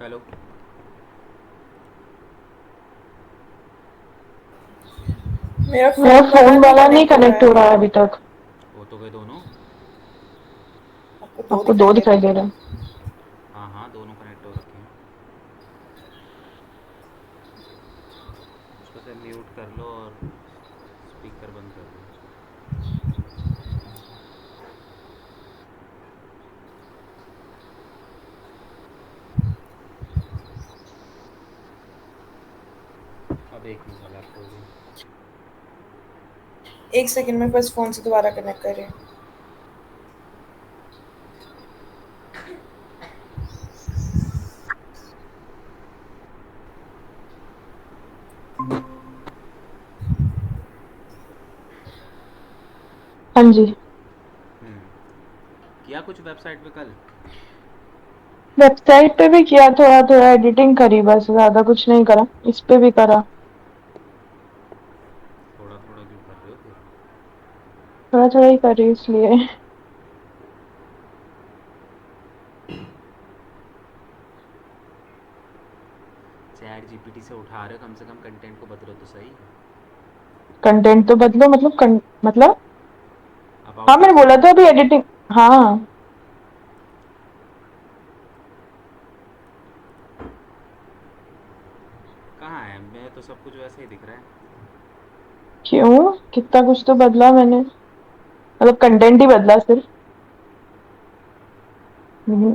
Hello. मेरा मेरा phone वाला फोन नहीं वाला नहीं कनेक्ट हो रहा कनेक्ट हो है। रहा है अभी तक। वो तो गए दोनों। आपको दो आपको दिखाई दो दे रहे दिखाई हैं? दे रहे हैं। हाँ हाँ, दोनों कनेक्ट हो रखे हैं। उसको से म्यूट कर लो और स्पीकर बंद कर दो। अब एक नहीं हुआ लैपटॉप भी। एक सेकंड में बस फोन से दोबारा कनेक्ट करें। हाँ जी। किया कुछ वेबसाइट पे कल? वेबसाइट पे भी किया, थोड़ा थोड़ा एडिटिंग करी, बस ज्यादा कुछ नहीं करा। इस पे भी करा। थोड़ा थोड़ा क्यों कर रहे हो फिर? थोड़ा थोड़ा ही करी इसलिए। चैट जीपीटी से उठा रहे हो, कम से कम कंटेंट को बदलो तो सही। कंटेंट तो बदलो, मतलब मतलब। हाँ, अबाउट मैंने अस बोला में। था अभी एडिटिंग। हाँ। कहाँ है? मैं तो सब कुछ वैसे ही दिख रहा है। क्यों? कितना कुछ तो बदला मैंने, मतलब कंटेंट ही बदला सिर्फ। हम्म,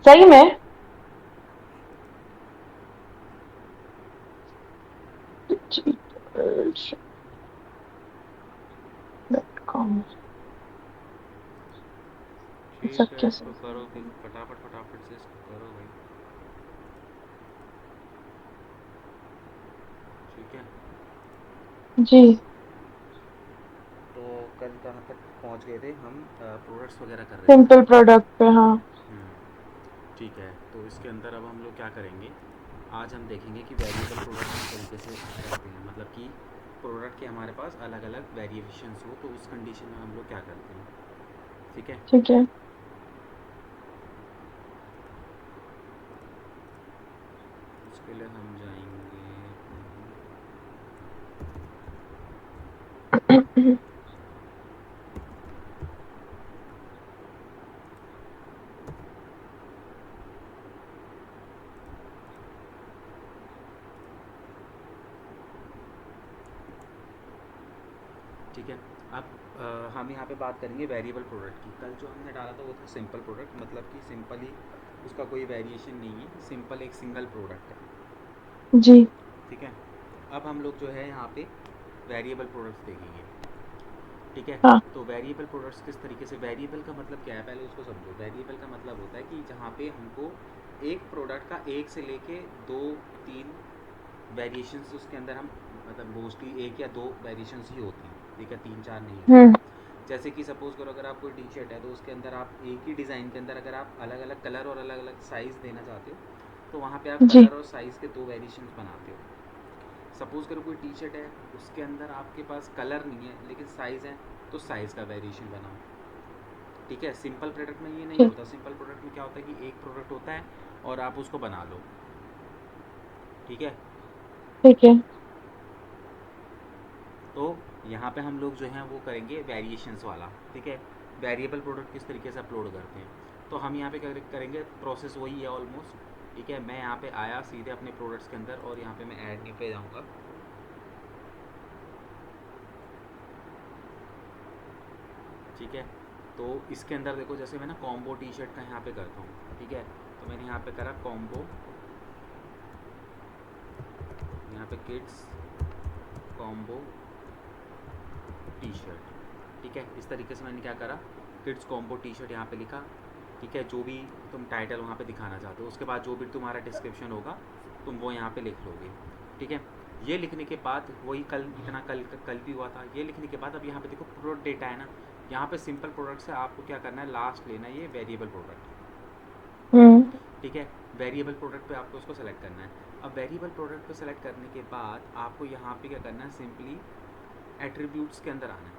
सही में। cheaters.com। ऐसा ठीक है, कैसे? तो करो फिर फटाफट फटाफट से इसको करो भाई। ठीक है। जी। तो कल कहाँ तक पहुँच गए थे हम? प्रोडक्ट्स वगैरह कर रहे थे ना। सिंपल प्रोडक्ट पे, हाँ। हम्म। ठीक है, तो इसके अंदर अब हम लोग क्या करेंगे? आज हम देखेंगे कि वेरिएबल प्रोडक्ट किस तरीके से करते हैं, मतलब कि प्रोडक्ट के हमारे पास अलग अलग वेरिएशंस हो तो उस कंडीशन में हम लोग क्या करते हैं। ठीक है। ठीक है। उसके लिए हम जाएंगे अपने। ठीक है। अब हम यहाँ पे बात करेंगे वेरिएबल प्रोडक्ट की। कल जो हमने डाला था वो था सिंपल प्रोडक्ट, मतलब कि सिंपल ही, उसका कोई वेरिएशन नहीं है, सिंपल एक सिंगल प्रोडक्ट है। जी। ठीक है। अब हम लोग जो है यहाँ पे वेरिएबल प्रोडक्ट्स देखेंगे। ठीक है। हाँ। तो वेरिएबल प्रोडक्ट्स किस तरीके से, वेरिएबल का मतलब क्या है पहले उसको समझो। वेरिएबल का मतलब होता है कि जहाँ पे हमको एक प्रोडक्ट का एक से लेके दो तीन वेरिएशंस उसके अंदर हम, मतलब मोस्टली एक या दो वेरिएशंस ही होती हैं। ठीक है, तीन चार नहीं होती हम्म। हैं। जैसे कि सपोज़ करो अगर आप कोई टी शर्ट है तो उसके अंदर आप एक ही डिज़ाइन के अंदर अगर आप अलग अलग कलर और अलग अलग साइज़ देना चाहते हो तो वहाँ पे आप जी। कलर और साइज़ के दो वेरिएशंस बनाते हो। सपोज़ करो कोई टी शर्ट है, उसके अंदर आपके पास कलर नहीं है लेकिन साइज़ है, तो साइज़ का वेरिएशन बनाओ। ठीक है। सिंपल प्रोडक्ट में ये नहीं ठीक। होता। सिंपल प्रोडक्ट में क्या होता है कि एक प्रोडक्ट होता है और आप उसको बना लो। ठीक है। ठीक है। तो यहाँ पे हम लोग जो हैं वो करेंगे वेरिएशंस वाला। ठीक है। वेरिएबल प्रोडक्ट किस तरीके से अपलोड करते हैं, तो हम यहाँ पे करेंगे प्रोसेस वही है ऑलमोस्ट। ठीक है। मैं यहाँ पे आया सीधे अपने प्रोडक्ट्स के अंदर और यहाँ पे मैं ऐड न्यू पे जाऊँगा। ठीक है। तो इसके अंदर देखो, जैसे मैं ना कॉम्बो टी शर्ट का यहाँ पे करता हूँ। ठीक है। तो मैंने यहाँ पे करा कॉम्बो, यहाँ पे किड्स कॉम्बो टी शर्ट। ठीक है। इस तरीके से मैंने क्या करा, किड्स कॉम्बो टी शर्ट यहाँ पे लिखा। ठीक है। जो भी तुम टाइटल वहाँ पे दिखाना चाहते हो, उसके बाद जो भी तुम्हारा डिस्क्रिप्शन होगा तुम वो यहाँ पे लिख लोगे। ठीक है। ये लिखने के बाद वही कल इतना कल भी हुआ था, ये लिखने के बाद अब यहाँ पे देखो प्रोडक्ट डेटा है ना, यहाँ पे सिंपल प्रोडक्ट से आपको क्या करना है, लास्ट लेना है ये वेरिएबल प्रोडक्ट। हम्म। ठीक है। वेरिएबल प्रोडक्ट पे आपको उसको सेलेक्ट करना है। अब वेरिएबल प्रोडक्ट पे सेलेक्ट करने के बाद आपको यहाँ पे क्या करना है, सिंपली एट्रीब्यूट्स के अंदर आना है।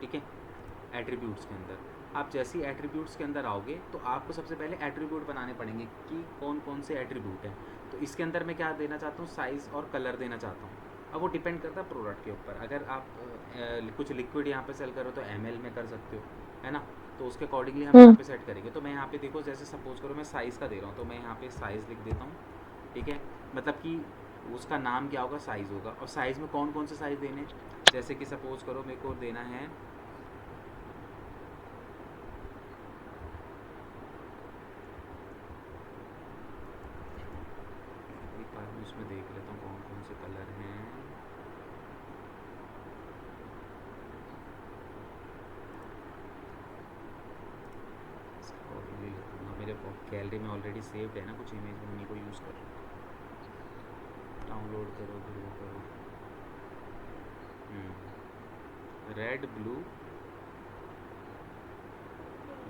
ठीक है। एट्रीब्यूट्स के अंदर आप जैसे ही एट्रीब्यूट्स के अंदर आओगे तो आपको सबसे पहले एट्रीब्यूट बनाने पड़ेंगे कि कौन कौन से एट्रीब्यूट हैं। तो इसके अंदर मैं क्या देना चाहता हूँ, साइज़ और कलर देना चाहता हूँ। अब वो डिपेंड करता है प्रोडक्ट के ऊपर। अगर आप कुछ लिक्विड यहाँ पे सेल करो तो ml में कर सकते हो, है ना। तो उसके अकॉर्डिंगली हम यहाँ पे सेट करेंगे। तो मैं यहाँ पे देखो, जैसे सपोज करो मैं साइज़ का दे रहा हूँ तो मैं यहाँ पे साइज़ लिख देता हूँ, ठीक है। मतलब कि उसका नाम क्या होगा, साइज़ होगा। और साइज़ में कौन कौन से साइज़ देने, जैसे कि सपोज करो मेरे को देना है, एक बार मैं उसमें देख लेता हूँ कौन कौन से कलर हैं। अकॉर्डिंगली लिखूँगा, मेरे गैलरी में ऑलरेडी सेव्ड है ना कुछ इमेज, में उन्हीं को यूज़ कर रहा हूँ। डाउनलोड करो फिर वो करो। Red blue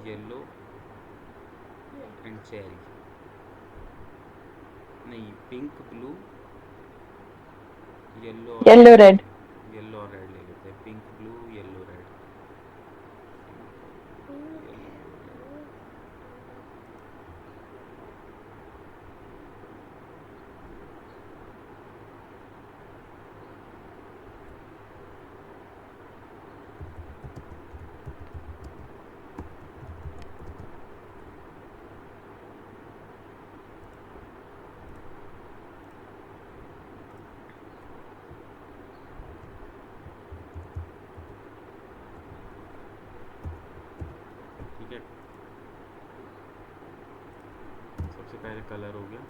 yellow and cherry, नहीं पिंक ब्लू येलो और येलो रेड। येलो और रेड ले लेते हैं। पिंक ब्लू येलो रेड, ठीक है। सबसे पहले कलर हो गया,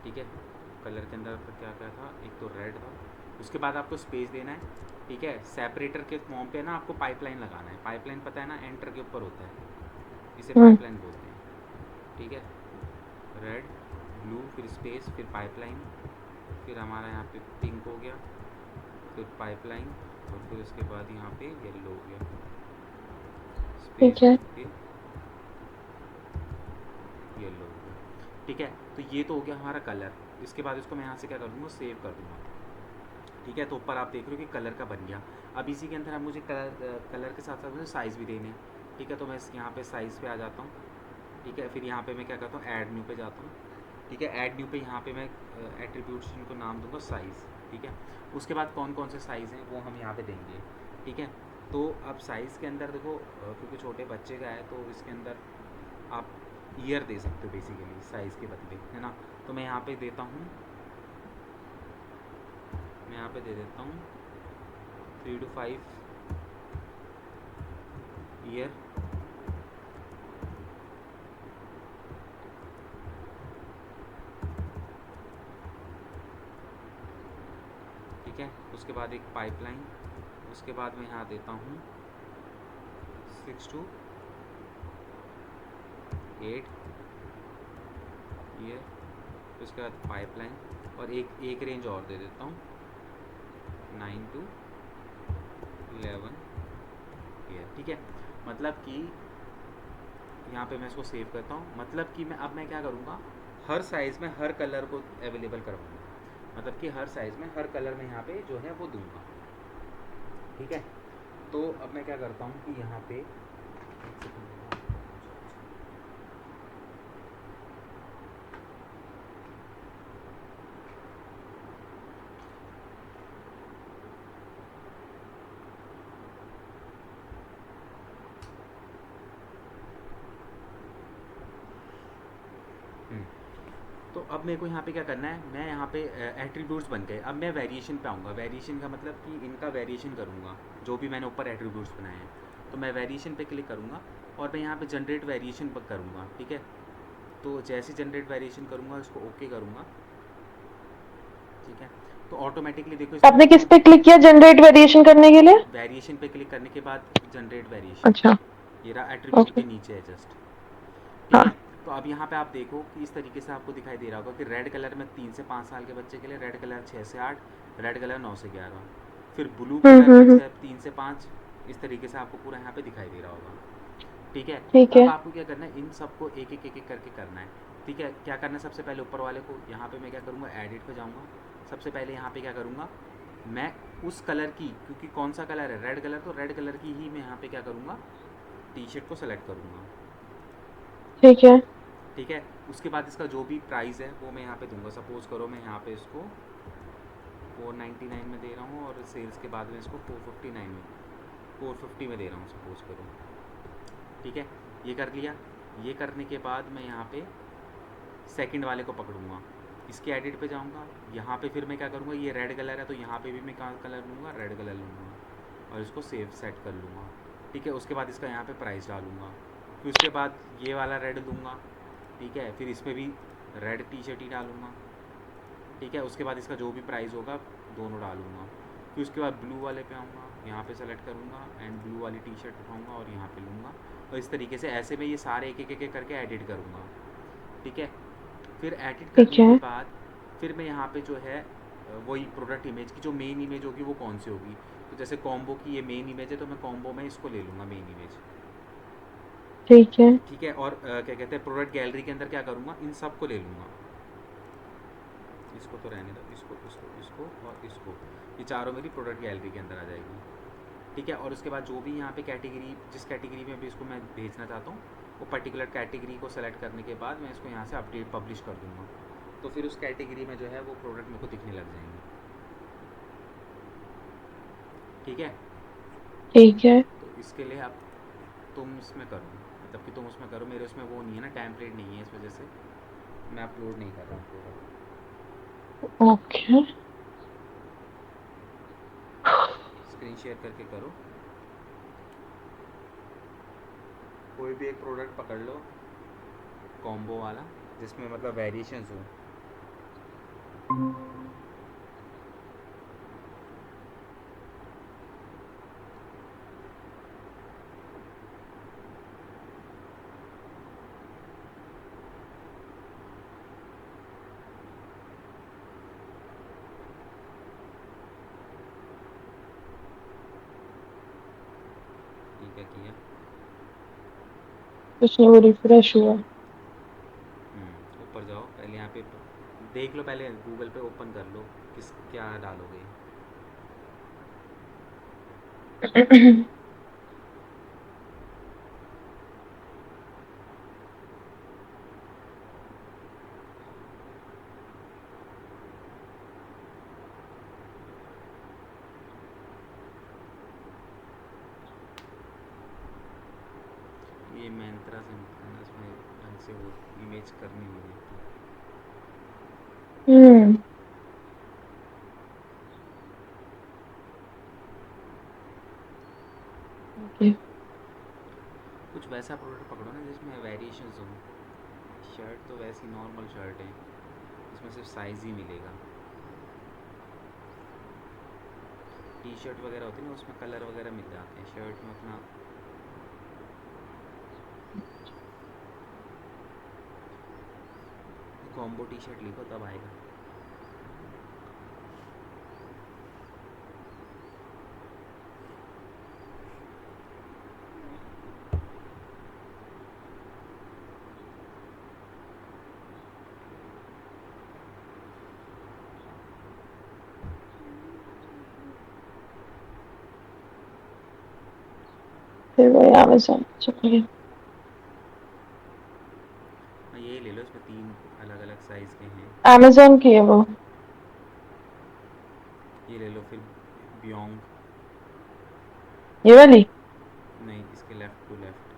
ठीक है। कलर के अंदर आपका क्या क्या था, एक तो रेड था। उसके बाद आपको स्पेस देना है, ठीक है। सेपरेटर के फॉर्म पे ना आपको पाइपलाइन लगाना है। पाइपलाइन पता है ना, एंटर के ऊपर होता है, इसे पाइपलाइन बोलते हैं, ठीक है। रेड ब्लू फिर स्पेस फिर पाइपलाइन, फिर हमारा यहाँ पे पिंक हो गया, फिर पाइपलाइन, और फिर उसके बाद यहाँ पे येलो हो गया, ठीक स्पेस है। के येलो हो गया, ठीक है। तो ये तो हो गया हमारा कलर। इसके बाद इसको मैं यहाँ से क्या कर दूँगा, सेव कर दूँगा, ठीक है। तो ऊपर आप देख रहे हो कि कलर का बन गया। अब इसी के अंदर अब मुझे कलर के साथ साथ मुझे साइज़ भी देने हैं, ठीक है। तो मैं यहाँ पे साइज़ पे आ जाता हूँ, ठीक है। फिर यहाँ पे मैं क्या करता हूँ, ऐड न्यू पे जाता हूँ, ठीक है। ऐड न्यू पे यहाँ पे मैं एट्रीब्यूट्स को नाम दूंगा साइज़, ठीक है। उसके बाद कौन कौन से साइज़ हैं वो हम यहाँ पे देंगे, ठीक है। तो अब साइज़ के अंदर देखो, क्योंकि छोटे बच्चे का है तो इसके अंदर आप ईयर दे सकते हो बेसिकली साइज़ के बदले, है ना। तो मैं यहाँ पे देता हूँ, मैं यहाँ पे दे देता हूँ 3 to 5 ईयर, ठीक है। उसके बाद एक पाइपलाइन, उसके बाद मैं यहाँ देता हूँ 6 to 8 ईयर, उसके बाद पाइपलाइन, और एक रेंज और दे देता हूँ 9 to 11 ईयर, ठीक है। मतलब कि यहाँ पे मैं इसको सेव करता हूँ। मतलब कि मैं क्या करूँगा, हर साइज़ में हर कलर को अवेलेबल करवाऊँगा। मतलब कि हर साइज़ में हर कलर में यहाँ पे जो है वो दूंगा, ठीक है। तो अब मैं क्या करता हूँ कि यहाँ पे तो अब मेरे को यहाँ पे क्या करना है, मैं यहाँ पे एट्रीब्यूट्स बन गए। अब मैं वेरिएशन पे आऊँगा। वेरिएशन का मतलब कि इनका वेरिएशन करूँगा, जो भी मैंने ऊपर एट्रीब्यूट्स बनाए हैं। तो मैं वेरिएशन पे क्लिक करूँगा और मैं यहाँ पे जनरेट वेरिएशन पर करूँगा, ठीक है। तो जैसे जनरेट वेरिएशन करूँगा इसको ओके करूँगा, ठीक है। तो ऑटोमेटिकली देखो इसमें आपने किस पे क्लिक किया जनरेट वेरिएशन करने के लिए? वेरिएशन पे क्लिक करने के बाद जनरेट वेरिएशन, अच्छा। ये रहा एट्रीब्यूट ओके। के नीचे है जस्ट, ठीक है। हाँ। तो अब यहाँ पे आप देखो कि इस तरीके से आपको दिखाई दे रहा होगा कि रेड कलर में 3 से 5 साल के बच्चे के लिए, रेड कलर 6 से 8, रेड कलर 9 से 11, फिर ब्लू कलर में 3 से 5, इस तरीके से आपको पूरा यहाँ पे दिखाई दे रहा होगा, ठीक है। ठीक अब है। आपको क्या करना है, इन सबको एक एक एक एक करके करना है, ठीक है। क्या करना है, सबसे पहले ऊपर वाले को यहाँ पे मैं क्या करूँगा, एडिट पे जाऊँगा। सबसे पहले यहाँ पे क्या करूँगा, मैं उस कलर की, क्योंकि कौन सा कलर है रेड कलर, तो रेड कलर की ही मैं यहाँ पे क्या करूँगा, टी शर्ट को सेलेक्ट करूँगा। ठीक है। ठीक है, उसके बाद इसका जो भी प्राइस है वो मैं यहाँ पे दूंगा। सपोज़ करो मैं यहाँ पे इसको 499 में दे रहा हूँ और सेल्स के बाद में इसको 459 में 450 में दे रहा हूँ सपोज़ करो। ठीक है, ये कर लिया। ये करने के बाद मैं यहाँ पे सेकंड वाले को पकड़ूंगा, इसके एडिट पे जाऊँगा। यहाँ पे फिर मैं क्या करूँगा, ये रेड कलर है तो यहाँ पे भी मैं क्या कलर लूँगा, रेड कलर लूँगा और इसको सेव सेट कर लूँगा। ठीक है, उसके बाद इसका यहाँ पे प्राइस डालूँगा। फिर उसके बाद ये वाला रेड लूँगा। ठीक है, फिर इसमें भी रेड टी शर्ट ही डालूँगा। ठीक है, उसके बाद इसका जो भी प्राइस होगा दोनों डालूँगा। फिर उसके बाद ब्लू वाले पे आऊँगा, यहाँ पे सेलेक्ट करूँगा एंड ब्लू वाली टी शर्ट उठाऊँगा और यहाँ पे लूँगा। और इस तरीके से ऐसे में ये सारे एक एक करके एडिट करूँगा। ठीक है, फिर एडिट ठीक करने के है। बाद फिर मैं यहाँ पे जो है वही प्रोडक्ट इमेज की जो मेन इमेज होगी वो कौन सी होगी। तो जैसे कॉम्बो की ये मेन इमेज है तो मैं कॉम्बो में इसको ले लूँगा मेन इमेज। ठीक है। ठीक है, और क्या कहते हैं प्रोडक्ट गैलरी के अंदर क्या करूँगा, इन सब को ले लूँगा। इसको तो रहने दो, इसको इसको इसको और इसको, ये चारों मेरी प्रोडक्ट गैलरी के अंदर आ जाएगी। ठीक है, और उसके बाद जो भी यहाँ पे कैटेगरी, जिस कैटेगरी में भी इसको मैं भेजना चाहता हूँ वो पर्टिकुलर कैटेगरी को सेलेक्ट करने के बाद मैं इसको यहाँ से अपडेट पब्लिश कर दूँगा। तो फिर उस कैटेगरी में जो है वो प्रोडक्ट मेरे को दिखने लग जाएंगे। ठीक है, ठीक है। तो इसके लिए अब तुम इसमें करो, मतलब कि तुम उसमें करो, मेरे उसमें वो नहीं है ना, टेम्पलेट नहीं है, इस वजह से मैं अपलोड नहीं कर रहा हूँ पूरा। ओके। स्क्रीन शेयर करके करो। कोई भी एक प्रोडक्ट पकड़ लो कॉम्बो वाला जिसमें मतलब वेरिएशंस हो। ठीक है, किया। कुछ नहीं, वो रिफ्रेश हुआ। ऊपर जाओ, पहले यहाँ पे देख लो, पहले गूगल पे ओपन कर लो किस क्या डालोगे। ये मैंत्रा से निकलना, इसमें ढंग से वो इमेज करनी नहीं है। हम्म। ओके। कुछ वैसा प्रोडक्ट पकड़ो ना जिसमें वेरिएशंस हो। शर्ट तो वैसी नॉर्मल शर्ट है, इसमें सिर्फ साइज़ ही मिलेगा। टी शर्ट वगैरह होती है ना उसमें कलर वगैरह मिल जाते हैं, शर्ट में अपना। कॉम्बो टी शर्ट लिखो तब आएगा। फिर वही अमेज़न चलिए। हाँ, ये ले लो, इसमें 3 अलग अलग साइज़ के हैं। अमेज़न की है वो। ये ले लो फिर बियोंग। ये वाली। नहीं, इसके लेफ़्ट टू लेफ़्ट,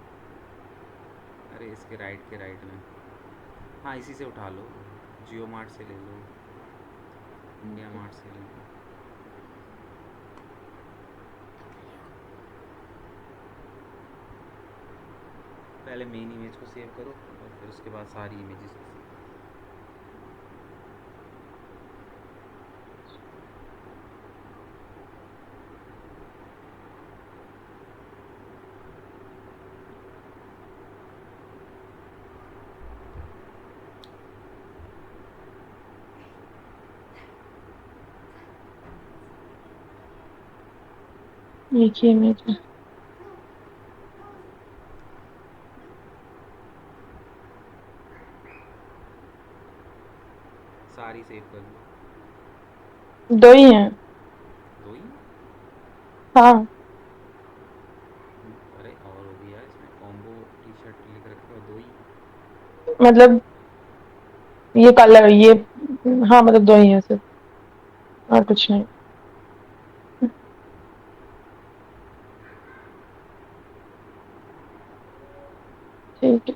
अरे इसके राइट के राइट में। हाँ, इसी से उठा लो, जियो मार्ट से ले लो, इंडिया मार्ट से ले लो। पहले मेन इमेज को सेव करो और फिर उसके बाद सारी इमेजेस। एक ही इमेज है। सारी सेव कर लो। दो ही हैं। दो ही? हाँ। अरे और होगी यार इसमें। लिख रखे हो दो ही? मतलब ये कलर ये, हाँ मतलब दो ही है सिर्फ, और कुछ नहीं। ठीक है।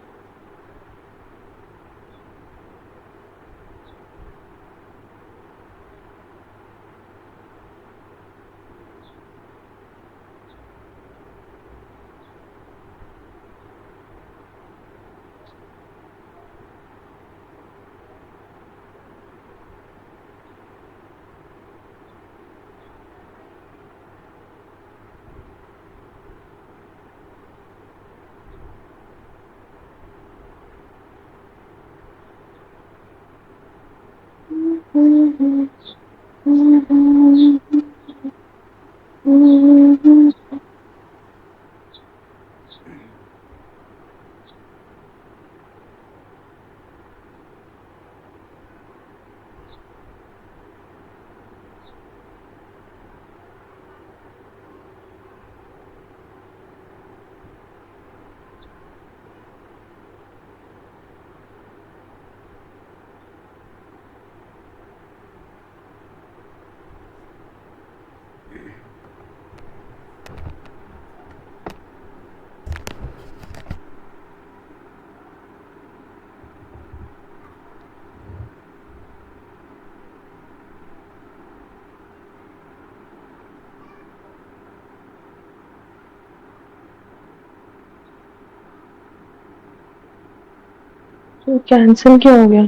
तो कैंसिल क्यों हो गया?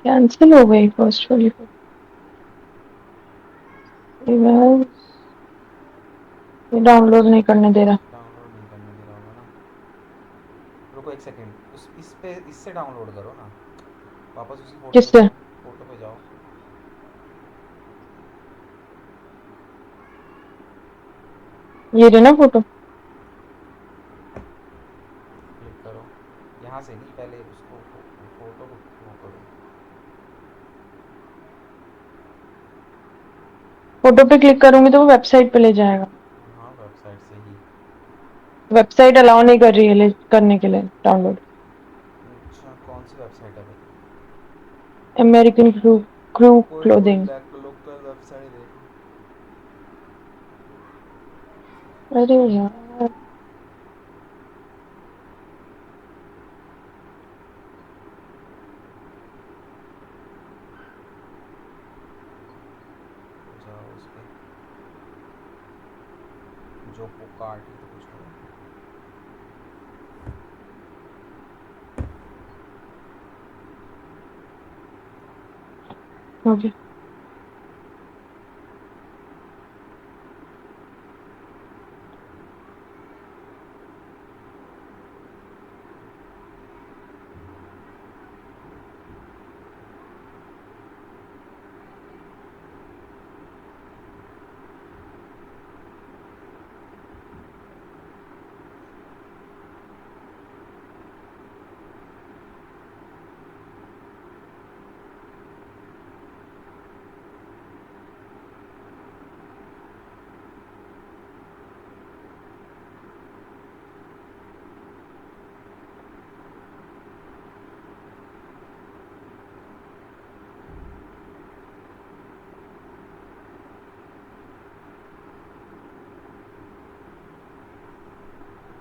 कैंसिल हो गई फर्स्ट वाली फोटो। ये डाउनलोड नहीं करने दे रहा। डाउनलोड नहीं करने दे रहा होगा ना। रुको एक सेकंड, उस इस पे इससे डाउनलोड करो ना, वापस उसी फोटो पे किससे? जाओ, फोटो पे जाओ, ये रही ना फोटो। क्लिक करो। यहाँ से नहीं, पहले उसको फोटो को वो करो। फोटो पे क्लिक करूंगी तो वो वेबसाइट पे ले जाएगा। हाँ वेबसाइट से ही। वेबसाइट अलाउ नहीं कर रही है करने के लिए डाउनलोड। अच्छा कौन सी वेबसाइट है भाई? अमेरिकन क्रू कोई क्लोथिंग। लोकल वेबसाइट देखो। अरे यार, जाओ उस पे, जो कार्ट ही तो कुछ होगा। हो गया।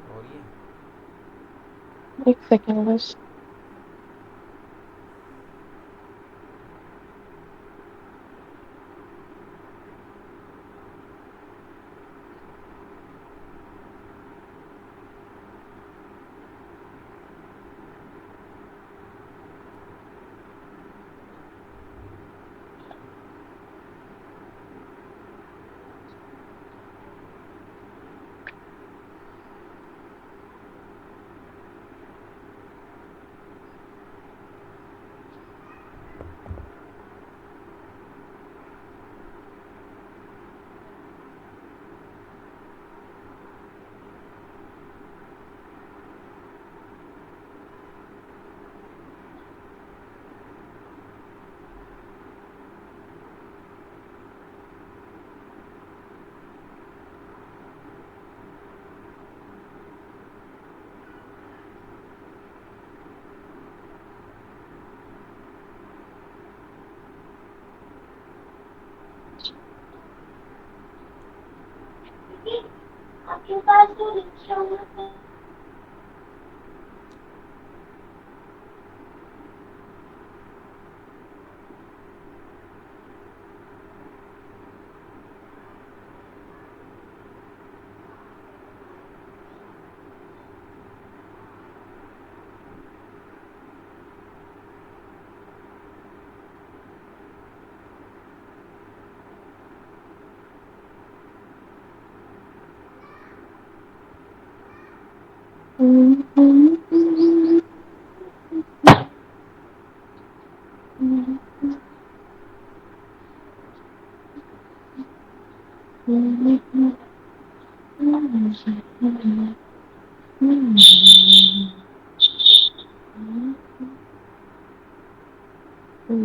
और ये एक सेकेंड बस।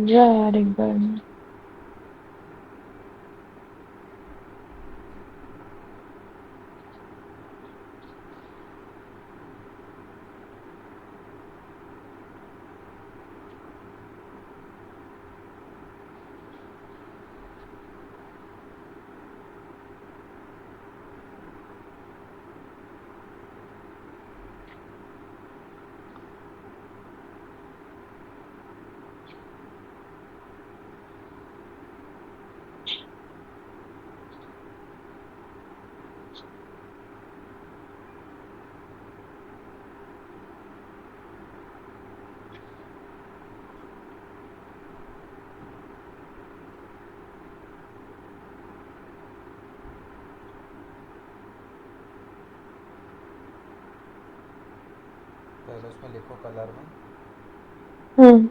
जा यार एक बार में। पहले उसमें लिखो कलर में हम्म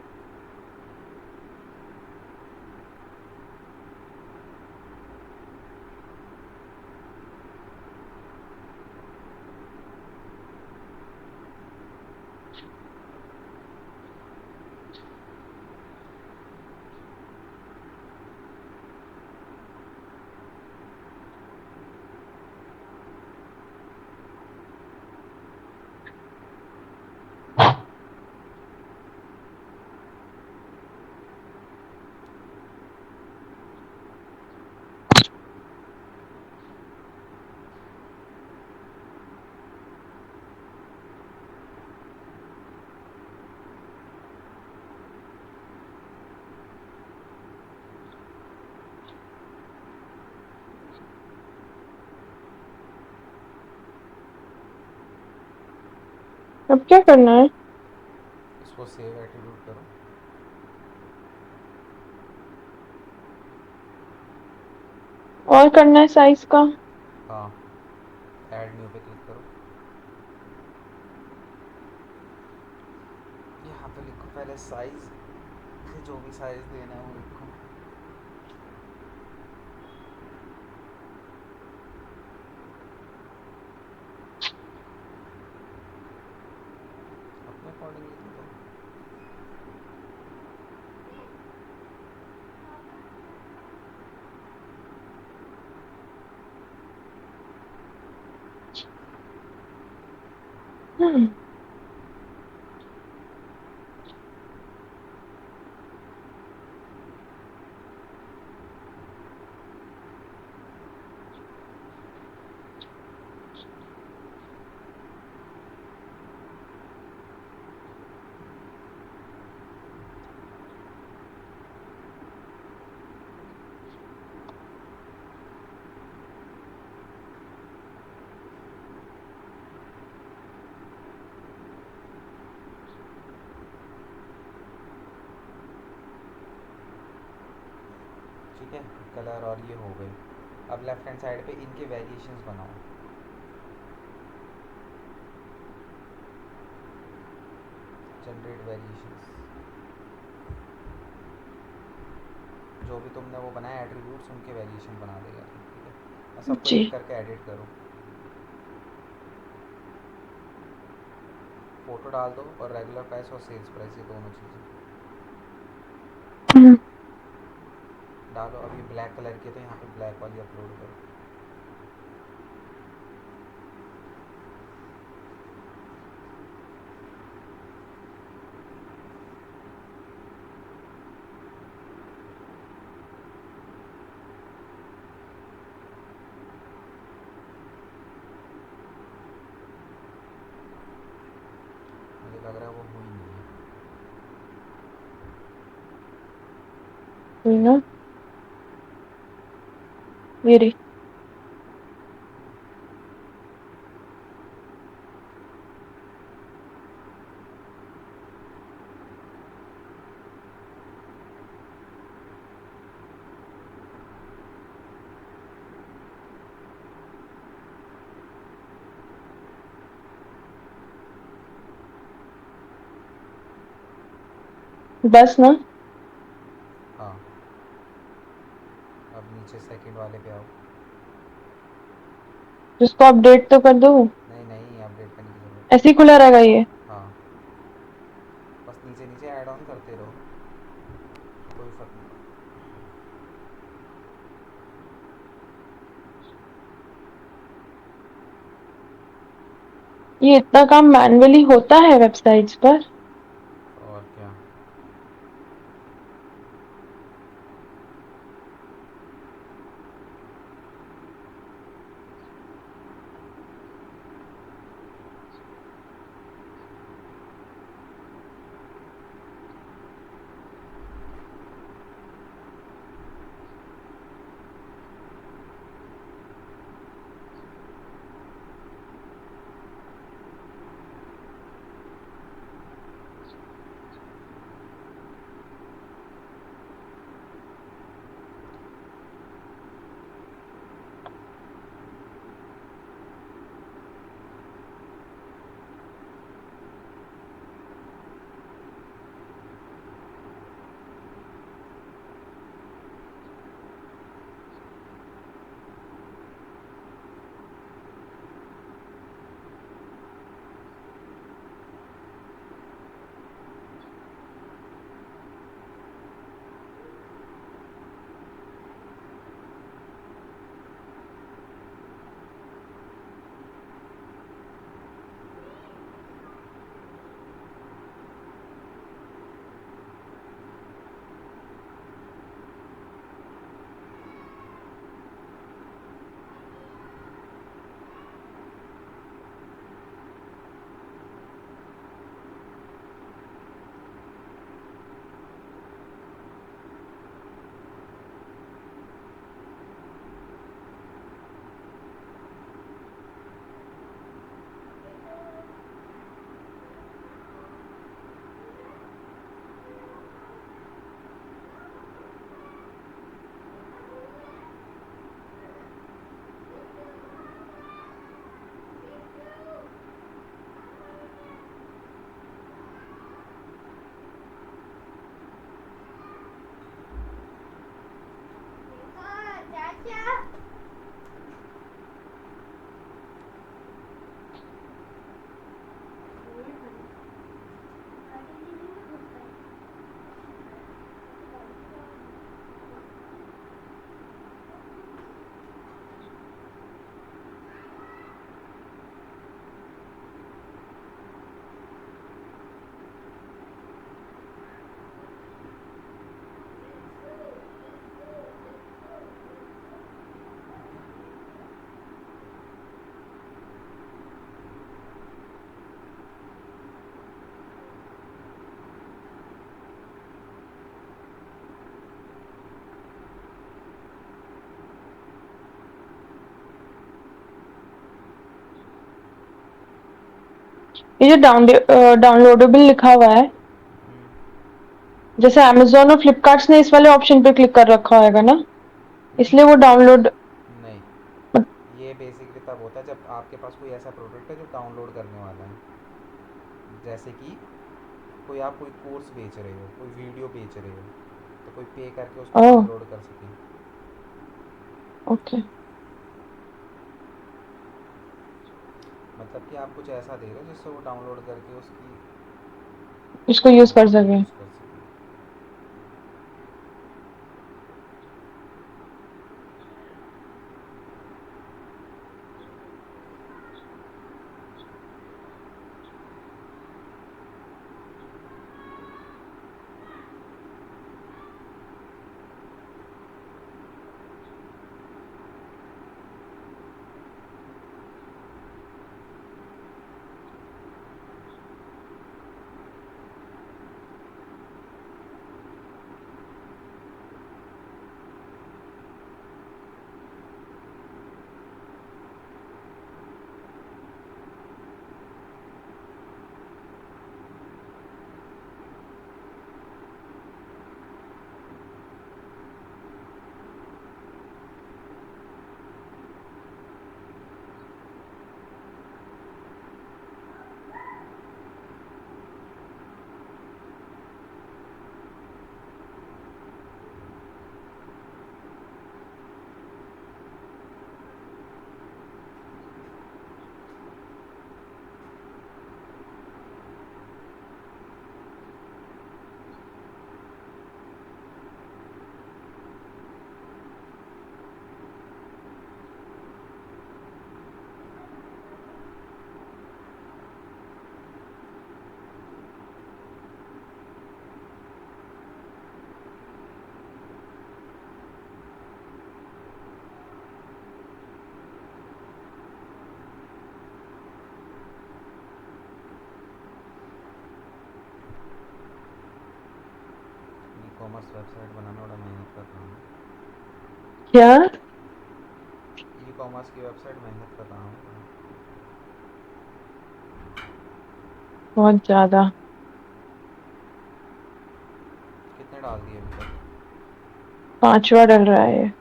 अब क्या करना है? इसको सेव एटीट्यूड करो। और करना है साइज का? हाँ, ऐड न्यू पे क्लिक करो। यहाँ पे लिखो पहले साइज, जो भी साइज देना है वो लिखो। अपने अकॉर्डिंग लिख दो। हम्म ठीक है, कलर और ये हो गए। अब लेफ्ट हैंड साइड पे इनके वेरिएशंस बनाओ। जनरेट वेरिएशंस, जो भी तुमने वो बनाया एट्रीब्यूट्स उनके वेरिएशन बना देगा। ठीक है, और सबको जी। एक करके एडिट करो। फ़ोटो डाल दो और रेगुलर प्राइस और सेल्स प्राइस, ये दोनों चीज़ें हम्म डालो। अब ये ब्लैक कलर की है तो यहाँ पे ब्लैक वाली अपलोड करो। लग रहा है वो हुई नहीं है। कोई ना, ये रही। बस ना, हाँ, अब नीचे सेकंड वाले पे आओ। जिसको अपडेट तो कर दो। नहीं नहीं, अपडेट करने की ज़रूरत ऐसे ही खुला रहेगा ये। नहीं। हाँ, बस नीचे नीचे ऐड ऑन करते रहो, कोई फर्क नहीं पड़ता। ये इतना काम मैन्युअली होता है वेबसाइट्स पर? और क्या। ये जो डाउनलोडेबल लिखा हुआ है, जैसे अमेजोन और फ्लिपकार्ट ने इस वाले ऑप्शन पे क्लिक कर रखा होगा ना, इसलिए वो डाउनलोड। नहीं, ये बेसिकली तब होता है जब आपके पास कोई ऐसा प्रोडक्ट है जो डाउनलोड करने वाला है। जैसे कि कोई कोर्स बेच रहे हो, कोई वीडियो बेच रहे हो, तो कोई पे करके उसको ओह, डाउनलोड कर सके। ओके। मतलब कि आप कुछ ऐसा दे रहे हो जिससे वो डाउनलोड करके उसकी इसको यूज कर सके। यूज़ कर सके। कॉमर्स वेबसाइट बनाना बड़ा मेहनत का काम है। क्या? ई कॉमर्स की वेबसाइट मेहनत का काम है। बहुत ज्यादा। कितने डाल दिए अभी तक? 5वां डल रहा है।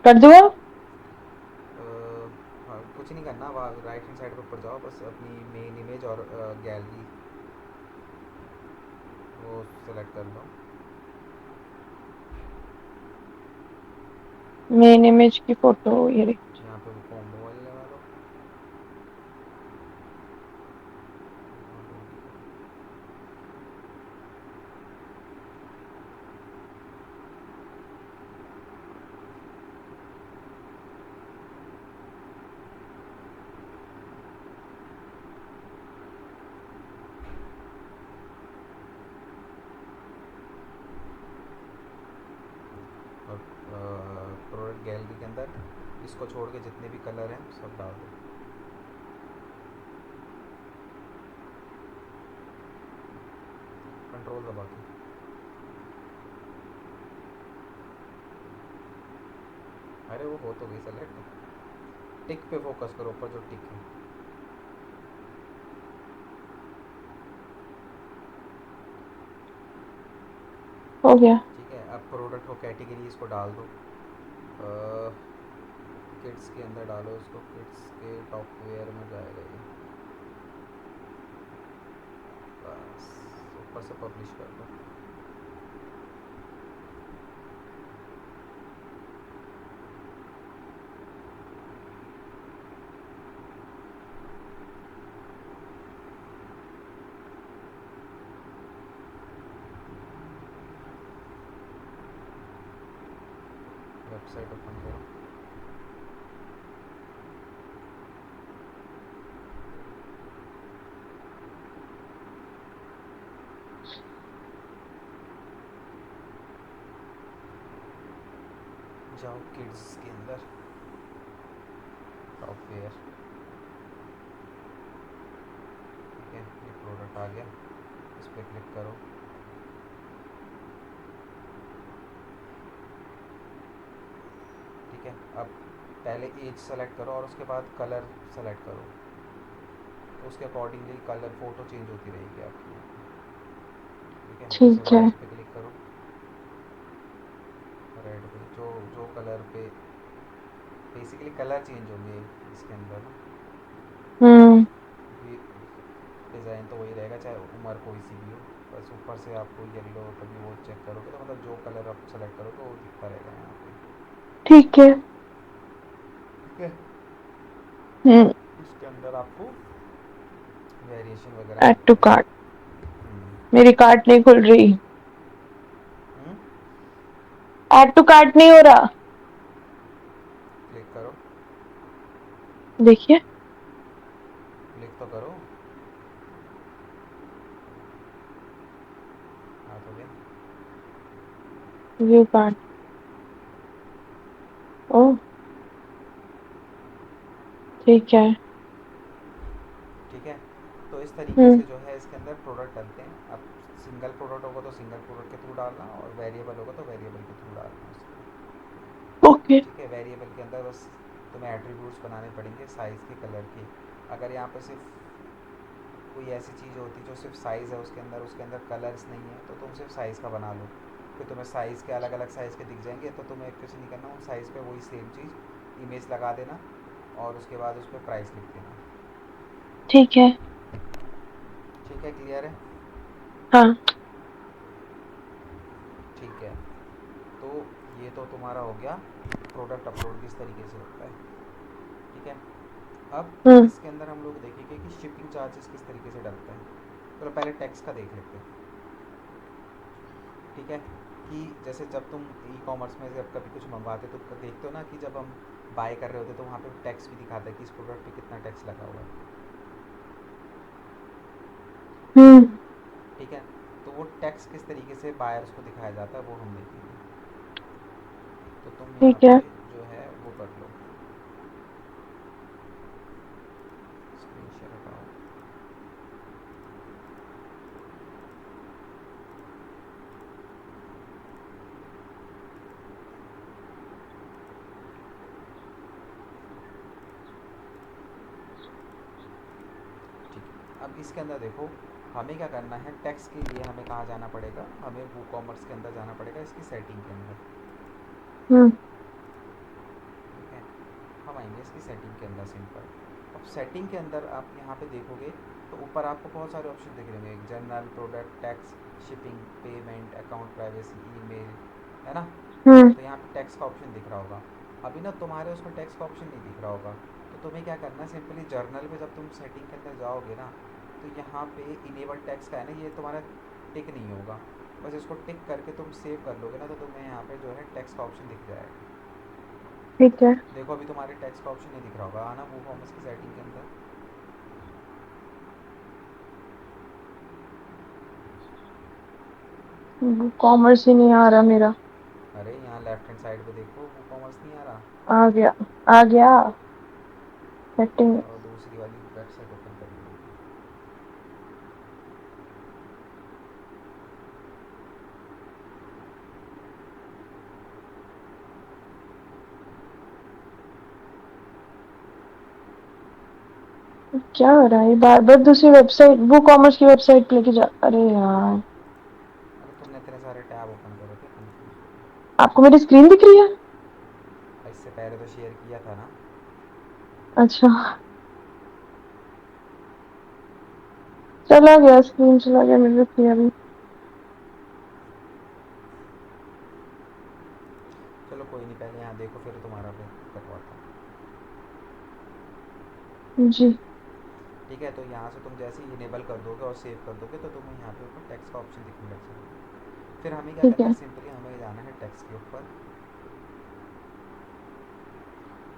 कर दूँ अब? हाँ, कुछ नहीं करना, वहाँ राइट हैंड साइड पर ऊपर जाओ, बस अपनी मेन इमेज और गैलरी वो सेलेक्ट कर लो। मेन इमेज की फोटो ये रही। यहाँ पे वो कॉम्बो वाली लगा लो। और प्रोडक्ट गैलरी के अंदर इसको छोड़ के जितने भी कलर हैं सब डाल दो। कंट्रोल दबा के। अरे वो हो तो गई सेलेक्ट। टिक पे फोकस करो, ऊपर जो टिक है। हो गया। ठीक है, अब प्रोडक्ट हो कैटेगरी इसको डाल दो। किड्स के अंदर डालो इसको, किड्स के टॉप वेयर में जाएगा ये। बस ऊपर से पब्लिश कर दो। वेबसाइट ओपन करो। जाओ किड्स के अंदर टॉप वेयर। ठीक है, ये प्रोडक्ट आ गया, इस पर क्लिक करो। ठीक है, अब पहले एज सेलेक्ट करो और उसके बाद कलर सेलेक्ट करो, तो उसके अकॉर्डिंगली कलर फ़ोटो चेंज होती रहेगी आपकी। ठीक है, जैसे ठीक है। वाइट पे क्लिक करो, रेड पे, जो जो कलर पे बेसिकली कलर चेंज होंगे इसके अंदर ना। हम्म। डिज़ाइन तो वही रहेगा चाहे उम्र कोई सी भी हो। बस ऊपर से आपको येलो कभी वो चेक करोगे तो मतलब जो कलर आप सेलेक्ट करोगे वो दिखता रहेगा यहाँ पे। ठीक है। ठीक है, हम्म। इसके अंदर आपको वेरिएशन वगैरह ऐड टू मिलेगा। कार्ट। हम्म। मेरी कार्ट नहीं खुल रही। हम्म, ऐड टू कार्ट नहीं हो रहा। क्लिक करो। देखिए। क्लिक तो करो। हाँ तो गया। View cart. ओह। ठीक है। ठीक है, तो इस तरीके हम्म। से जो है इसके अंदर प्रोडक्ट डलते हैं। अब सिंगल प्रोडक्ट होगा तो सिंगल प्रोडक्ट के थ्रू डालना, और वेरिएबल होगा तो वेरिएबल के थ्रू डालना उसको। ओके। ठीक है, वेरिएबल के अंदर बस तुम्हें एट्रीब्यूट्स बनाने पड़ेंगे साइज़ के, कलर के। अगर यहाँ पे सिर्फ कोई ऐसी चीज़ होती जो सिर्फ साइज़ है उसके अंदर कलर्स नहीं है, तो तुम सिर्फ साइज़ का बना लो। फिर तुम्हें साइज़ के अलग अलग साइज़ के दिख जाएंगे, तो तुम्हें कुछ नहीं करना, उन साइज़ पे वही सेम चीज़ इमेज लगा देना। और उसके बाद उस पर प्राइस लिख देना। ठीक है। ठीक है, क्लियर है? हाँ। ठीक है, तो ये तो तुम्हारा हो गया प्रोडक्ट अपलोड किस तरीके से होता है। ठीक है, अब हम्म। इसके अंदर हम लोग देखेंगे कि शिपिंग चार्जेस किस तरीके से डलते हैं। चलो पहले टैक्स का देख लेते हैं। ठीक है, कि जैसे जब तुम ई कॉमर्स में जब कभी कुछ मंगवाते हो तो देखते हो ना कि जब हम बाय कर रहे होते तो वहाँ पे टैक्स भी दिखाता है कि इस प्रोडक्ट पे कितना टैक्स लगा हुआ है। हम्म। ठीक है, तो वो टैक्स किस तरीके से बायर्स को दिखाया जाता है वो हम देखेंगे। तो तुम यहाँ ठीक पे है। जो है वो कर लो, स्क्रीन शेयर हटाओ। ठीक है, अब इसके अंदर देखो हमें क्या करना है। टैक्स के लिए हमें कहाँ जाना पड़ेगा, हमें वो कॉमर्स के अंदर जाना पड़ेगा, इसकी सेटिंग के अंदर। हम्म। ठीक है, हम आएंगे इसकी सेटिंग के अंदर सिंपल। अब सेटिंग के अंदर आप यहाँ पे देखोगे तो ऊपर आपको बहुत सारे ऑप्शन दिख रहे होंगे, general, product, tax, shipping, payment, account privacy, email, है ना। हम्म। तो यहाँ पे टैक्स का ऑप्शन दिख रहा होगा। अभी ना तुम्हारे उसमें टैक्स का ऑप्शन नहीं दिख रहा होगा, तो तुम्हें क्या करना है, सिंपली जर्नल में जब तुम सेटिंग के अंदर जाओगे ना तो यहाँ पे इनेबल टैक्स का है ना, ये तुम्हारा टिक नहीं होगा। बस इसको टिक करके तुम सेव कर लोगे ना तो तुम्हें यहाँ पे जो है टैक्स का ऑप्शन दिख जाएगा। ठीक है। देखो अभी तुम्हारे टैक्स का ऑप्शन नहीं दिख रहा होगा, आना वो कॉमर्स की सेटिंग के अंदर। कॉमर्स ही नहीं आ रहा मेरा। अरे यहाँ लेफ्ट हैंड साइड पे देखो, वो कॉमर्स नहीं आ रहा। आ गया। आ गया। सेटिंग। और दूसरी वाली वेबसाइट ओपन कर लो। क्या हो रहा है, बार बार दूसरी वेबसाइट, वो कॉमर्स की वेबसाइट पे लेके जा, अरे यार। अरे तुमने इतने सारे टैब ओपन कर रखे, कंफ्यूज हो गए। आपको मेरी स्क्रीन दिख रही है? इससे पहले तो शेयर किया था ना। अच्छा। चला गया, स्क्रीन चला गया मेरे से अभी। चलो कोई नहीं, पहले यहाँ देखो फिर तुम्हारा पे करवाता हूँ। जी। ठीक है, तो यहाँ से तुम जैसे ही इनेबल कर दोगे और सेव कर दोगे तो तुम्हें यहाँ पे ऊपर टैक्स का ऑप्शन दिखने लग जाएगा। फिर हमें क्या ठीक करना है। है, सिंपली हमें जाना है टैक्स के ऊपर।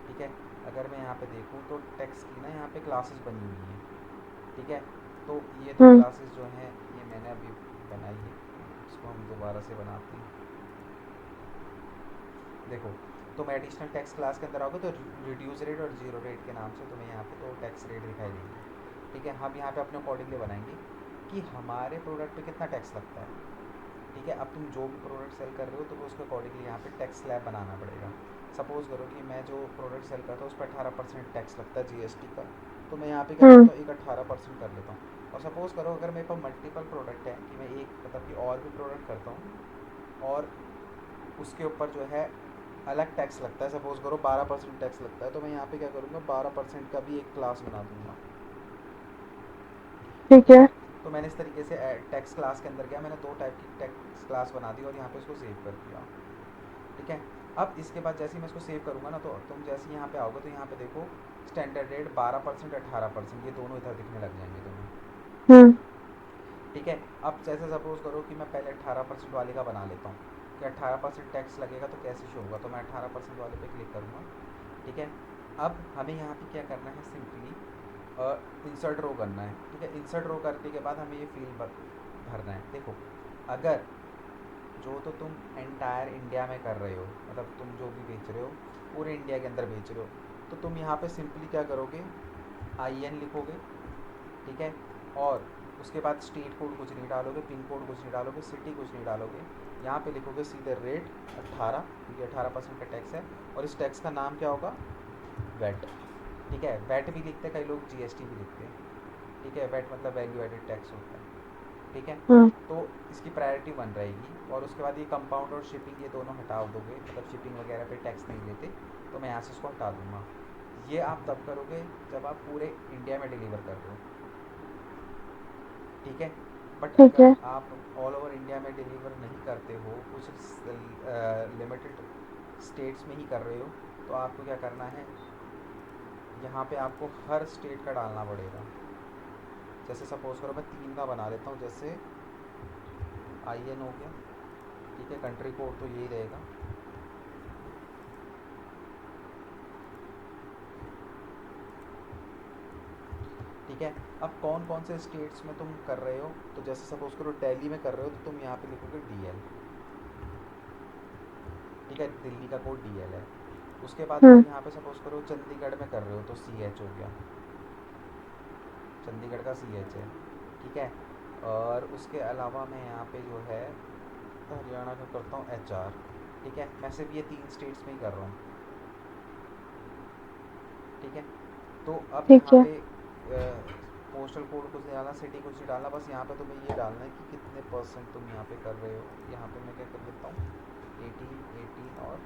ठीक है, अगर मैं यहाँ पे देखूँ तो टैक्स की ना यहाँ पे क्लासेस बनी हुई हैं। ठीक है, तो ये दो हम्म। क्लासेस जो हैं ये मैंने अभी बनाई है, इसको हम दोबारा से बनाते हैं। देखो, तुम एडिशनल टैक्स क्लास के अंदर आओगे तो रिड्यूस रेट और जीरो रेट के नाम से तुम्हें यहाँ पे दो टैक्स रेट दिखाई देंगे। ठीक है, हम यहाँ पे अपने अकॉर्डिंगली बनाएंगे कि हमारे प्रोडक्ट पे कितना टैक्स लगता है। ठीक है, अब तुम जो भी प्रोडक्ट सेल कर रहे हो तो उसके अकॉर्डिंगली यहाँ पे टैक्स स्लैब बनाना पड़ेगा। सपोज़ करो कि मैं जो प्रोडक्ट सेल करता हूँ उस पर 18% टैक्स लगता है जीएसटी का, तो मैं यहाँ पे क्या हम्म। करता हूँ, एक 18% कर लेता हूँ। और सपोज़ करो अगर मेरे पास मल्टीपल प्रोडक्ट है कि मैं एक मतलब कि और भी प्रोडक्ट करता हूँ और उसके ऊपर जो है अलग टैक्स लगता है, सपोज़ करो 12% टैक्स लगता है, तो मैं यहाँ पे क्या करूँगा, 12% का भी एक क्लास बना दूँगा। ठीक ठीक है। है, तो मैंने इस तरीके से टैक्स क्लास के अंदर गया, मैंने दो टाइप की टैक्स क्लास बना दी और यहाँ पे इसको सेव कर दिया। ठीक है, अब इसके बाद जैसे ही मैं इसको सेव करूँगा ना तो तुम जैसे ही यहाँ पे आओगे तो यहाँ पे देखो स्टैंडर्ड रेट 12% 18%, ये दोनों इधर दिखने लग जाएंगे तुम्हें। हम्म। ठीक है, अब जैसे सपोज़ करो कि मैं पहले 18% वाले का बना लेता हूँ कि 18% टैक्स लगेगा तो कैसे शो होगा, तो मैं 18% वाले पे क्लिक करूँगा। ठीक है, अब हमें यहाँ पे क्या करना है, सिंपली इंसर्ट रो करना है। ठीक है, इंसर्ट रो करने के बाद हमें ये फील्ड भरना है। देखो, अगर जो तो तुम एंटायर इंडिया में कर रहे हो, मतलब तुम जो भी बेच रहे हो पूरे इंडिया के अंदर बेच रहे हो, तो तुम यहाँ पे सिंपली क्या करोगे, आई एन लिखोगे। ठीक है, और उसके बाद स्टेट कोड कुछ नहीं डालोगे, पिन कोड कुछ नहीं डालोगे, सिटी कुछ नहीं डालोगे, यहाँ पे लिखोगे सीधे रेट 18, क्योंकि 18% का टैक्स है। और इस टैक्स का नाम क्या होगा, वैट। ठीक है, वैट भी लिखते हैं कई लोग, जीएसटी भी लिखते हैं। ठीक है, वैट मतलब वैल्यू एडेड टैक्स होता है। ठीक है, हम्म। तो इसकी प्रायोरिटी 1 रहेगी। और उसके बाद ये कंपाउंड और शिपिंग ये दोनों हटा दोगे, मतलब शिपिंग वगैरह पे टैक्स नहीं लेते, तो मैं यहाँ से इसको हटा दूँगा। ये आप तब करोगे जब आप पूरे इंडिया में डिलीवर कर रहे हो, ठीक है। बट ठीक अगर है। आप ऑल ओवर इंडिया में डिलीवर नहीं करते हो, कुछ लिमिटेड स्टेट्स में ही कर रहे हो, तो आपको क्या करना है, यहाँ पे आपको हर स्टेट का डालना पड़ेगा। जैसे सपोज़ करो मैं 3 का बना लेता हूँ, जैसे IN हो गया, ठीक है, कंट्री कोड तो यही रहेगा, ठीक है। अब कौन कौन से स्टेट्स में तुम कर रहे हो, तो जैसे सपोज़ करो दिल्ली में कर रहे हो तो तुम यहाँ पे लिखोगे DL, ठीक है, दिल्ली का कोड DL है। उसके बाद तुम हम्म। यहाँ पे सपोज़ करो चंडीगढ़ में कर रहे हो तो CH हो गया, चंडीगढ़ का CH है, ठीक है। और उसके अलावा मैं यहाँ पे जो है हरियाणा का करता हूँ HR, ठीक है। मैं सिर्फ ये 3 स्टेट्स में ही कर रहा हूँ, ठीक है। तो अब ठीक यहाँ है। पे पोस्टल कोड कुछ नहीं डालना, सिटी कुछ नहीं डालना, बस यहाँ पे तुम्हें ये डालना है कि कितने परसेंट तुम यहाँ पे कर रहे हो। यहाँ पे मैं क्या कर लेता हूँ, 18 और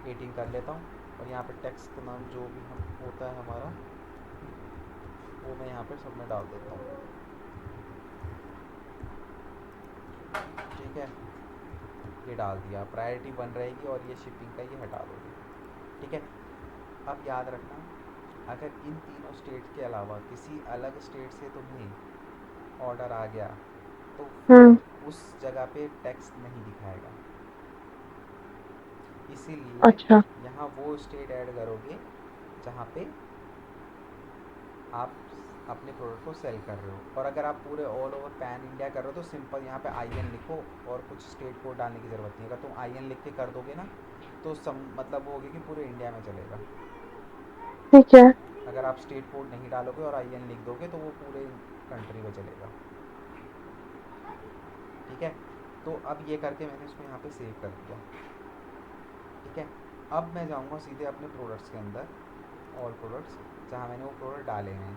18 कर लेता हूँ, और यहाँ पे टैक्स का नाम जो भी हम होता है हमारा, वो मैं यहाँ पे सब में डाल देता हूँ, ठीक है। ये डाल दिया, प्रायोरिटी 1 रहेगी, और ये शिपिंग का ये हटा दोगे, ठीक है। अब याद रखना, अगर इन तीनों स्टेट के अलावा किसी अलग स्टेट से तुम्हें ऑर्डर आ गया, तो फिर हम्म। उस जगह पे टैक्स नहीं दिखाएगा। इसीलिए अच्छा। यहाँ वो स्टेट ऐड करोगे जहाँ पे आप अपने प्रोडक्ट को सेल कर रहे हो। और अगर आप पूरे ऑल ओवर पैन इंडिया कर रहे हो तो सिंपल यहाँ पे IN लिखो, और कुछ स्टेट कोड डालने की ज़रूरत नहीं है। अगर तुम IN लिख के कर दोगे ना, तो मतलब वो होगी कि पूरे इंडिया में चलेगा। ठीक है। अगर आप स्टेट कोड नहीं डालोगे और IN लिख दोगे तो वो पूरे कंट्री में चलेगा, ठीक है। तो अब ये करके मैंने इसको यहाँ पे सेव कर दिया, ठीक है। अब मैं जाऊँगा सीधे अपने प्रोडक्ट्स के अंदर, ऑल प्रोडक्ट्स, जहाँ मैंने वो प्रोडक्ट डाले हैं,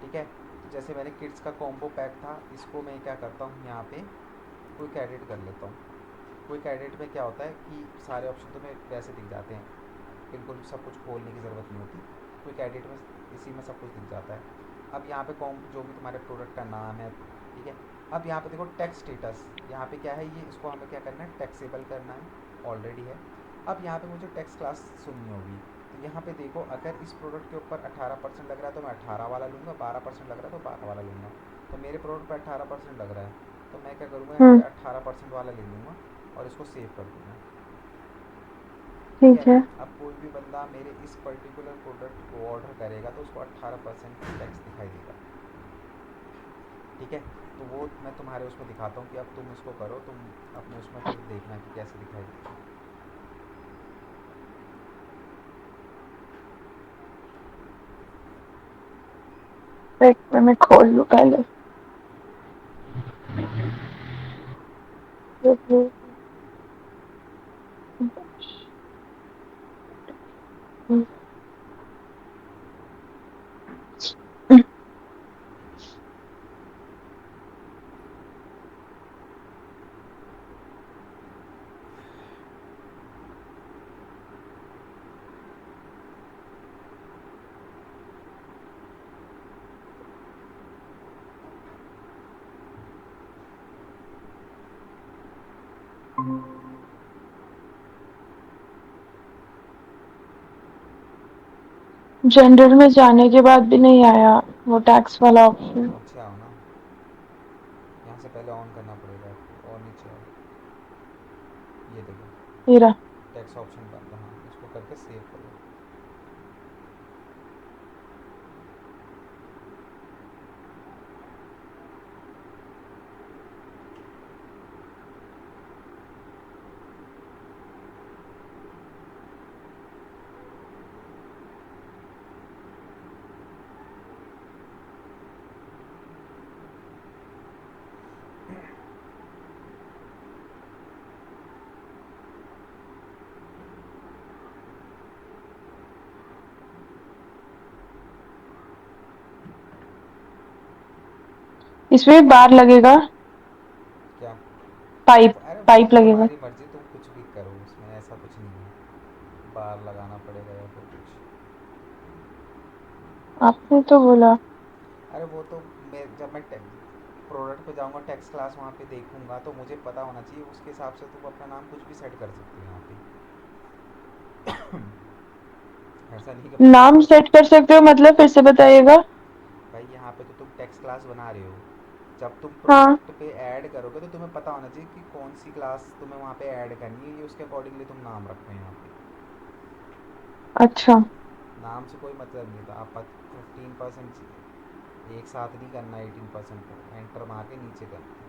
ठीक है। तो जैसे मैंने किड्स का कॉम्बो पैक था, इसको मैं क्या करता हूँ, यहाँ पे क्विक एडिट कर लेता हूँ। क्विक एडिट में क्या होता है कि सारे ऑप्शन तुम्हें वैसे दिख जाते हैं, बिल्कुल सब कुछ खोलने की ज़रूरत नहीं होती। क्विक एडिट में इसी में सब कुछ दिख जाता है। अब यहाँ पे कॉम जो भी तुम्हारे प्रोडक्ट का नाम है, ठीक है। अब यहाँ पे देखो टैक्स स्टेटस, यहाँ पे क्या है, ये इसको हमें क्या करना है, टैक्सेबल करना है, ऑलरेडी है। अब यहाँ पे मुझे टैक्स क्लास सुननी होगी, तो यहाँ पे देखो, अगर इस प्रोडक्ट के ऊपर 18% लग रहा है तो मैं 18 वाला लूँगा, 12% लग रहा है तो 12 वाला लूँगा। तो मेरे प्रोडक्ट पर 18% लग रहा है, तो मैं क्या करूँगा, यहाँ हम्म। पे 18% वाला ले लूँगा और इसको सेव कर दूँगा, ठीक है। ठीक है। अब कोई भी बंदा मेरे इस पर्टिकुलर प्रोडक्ट को ऑर्डर करेगा तो उसको 18% टैक्स दिखाई देगा, ठीक है। तो वो मैं तुम्हारे उसमें दिखाता हूँ कि अब तुम इसको करो, तुम अपने उसमें फिर देखना कि कैसे दिखाई देगा। एक मिनट मैं खोल लूँ पहले। जनरल में जाने के बाद भी नहीं आया वो टैक्स वाला ऑप्शन। नीचे आओ ना, यहाँ से पहले ऑन करना पड़ेगा आपको, और नीचे आओ, ये देखो मेरा। टैक्स ऑप्शन बंद है, हाँ, इसको करके सेव करो। इसमें बार लगेगा। क्या? पाइप। अरे वो पाइप तो लगेगा। तुम्हारी मर्जी, तुम कुछ भी करो, उसमें ऐसा कुछ नहीं है, बार लगाना पड़ेगा या फिर कुछ। आपने तो बोला। अरे वो तो मैं जब मैं प्रोडक्ट पे जाऊंगा टेक्स्ट क्लास वहाँ पे देखूंगा तो मुझे पता होना चाहिए, उसके हिसाब से तुम अपना नाम कुछ भी सेट कर सकते हो यहाँ पे। ऐसा नहीं कि बस नाम आपका। सेट कर सकते हो मतलब फिर से बताइएगा। भाई यहाँ पे तो तुम टेक्स्ट क्लास बना रहे हो, जब तुम हाँ। प्रोडक्ट पे ऐड करोगे तो तुम्हें पता होना चाहिए कि कौन सी क्लास तुम्हें वहाँ पे ऐड करनी है, ये उसके अकॉर्डिंगली तुम नाम रखो यहाँ पे। अच्छा। नाम से कोई मतलब नहीं था। आप 15% एक साथ नहीं करना, 18% को एंटर मार के नीचे करना है।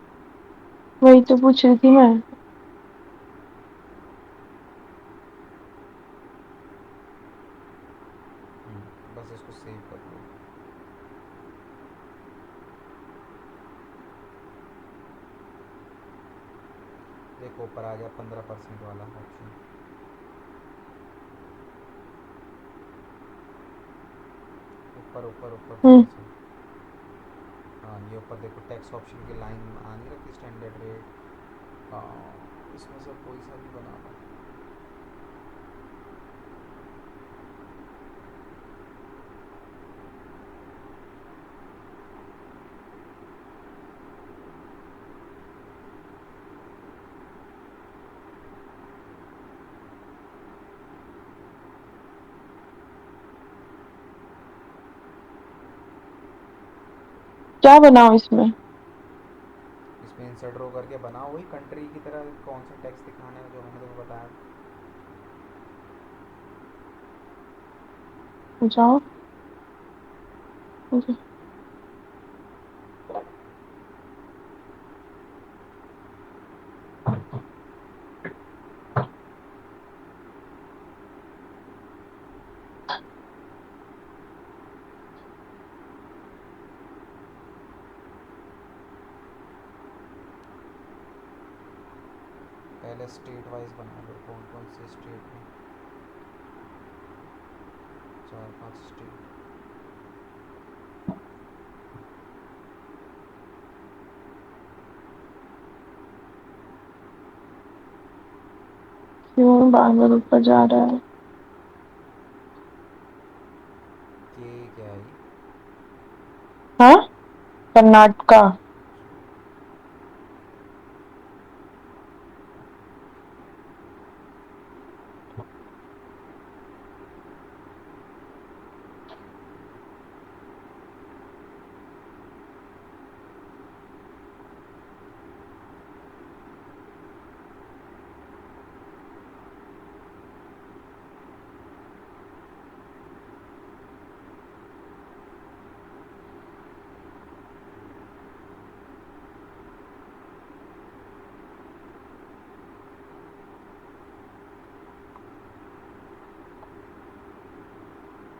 वही तो पूछ रही थी मैं। बस इसको सेव कर लो। देखो ऊपर आ गया 15% वाला ऑप्शन। ऊपर ऊपर ऊपर थोड़ा हम्म। सा। हाँ ये ऊपर देखो टैक्स ऑप्शन की लाइन आ नहीं रखी, स्टैंडर्ड रेट। हाँ इसमें से कोई सा भी बना लो। क्या बनाऊं इसमें? इसमें इंसर्ट रो करके बनाओ, वही कंट्री की तरह कौन सा टैक्स दिखाना है जो मैंने तुम्हें बताया। जाओ। ओके। पहले स्टेट वाइज बना लो, कौन कौन से स्टेट में। 4-5 स्टेट। क्यों बार बार ऊपर जा रहा है? के क्या है ये? हाँ। कर्नाटका।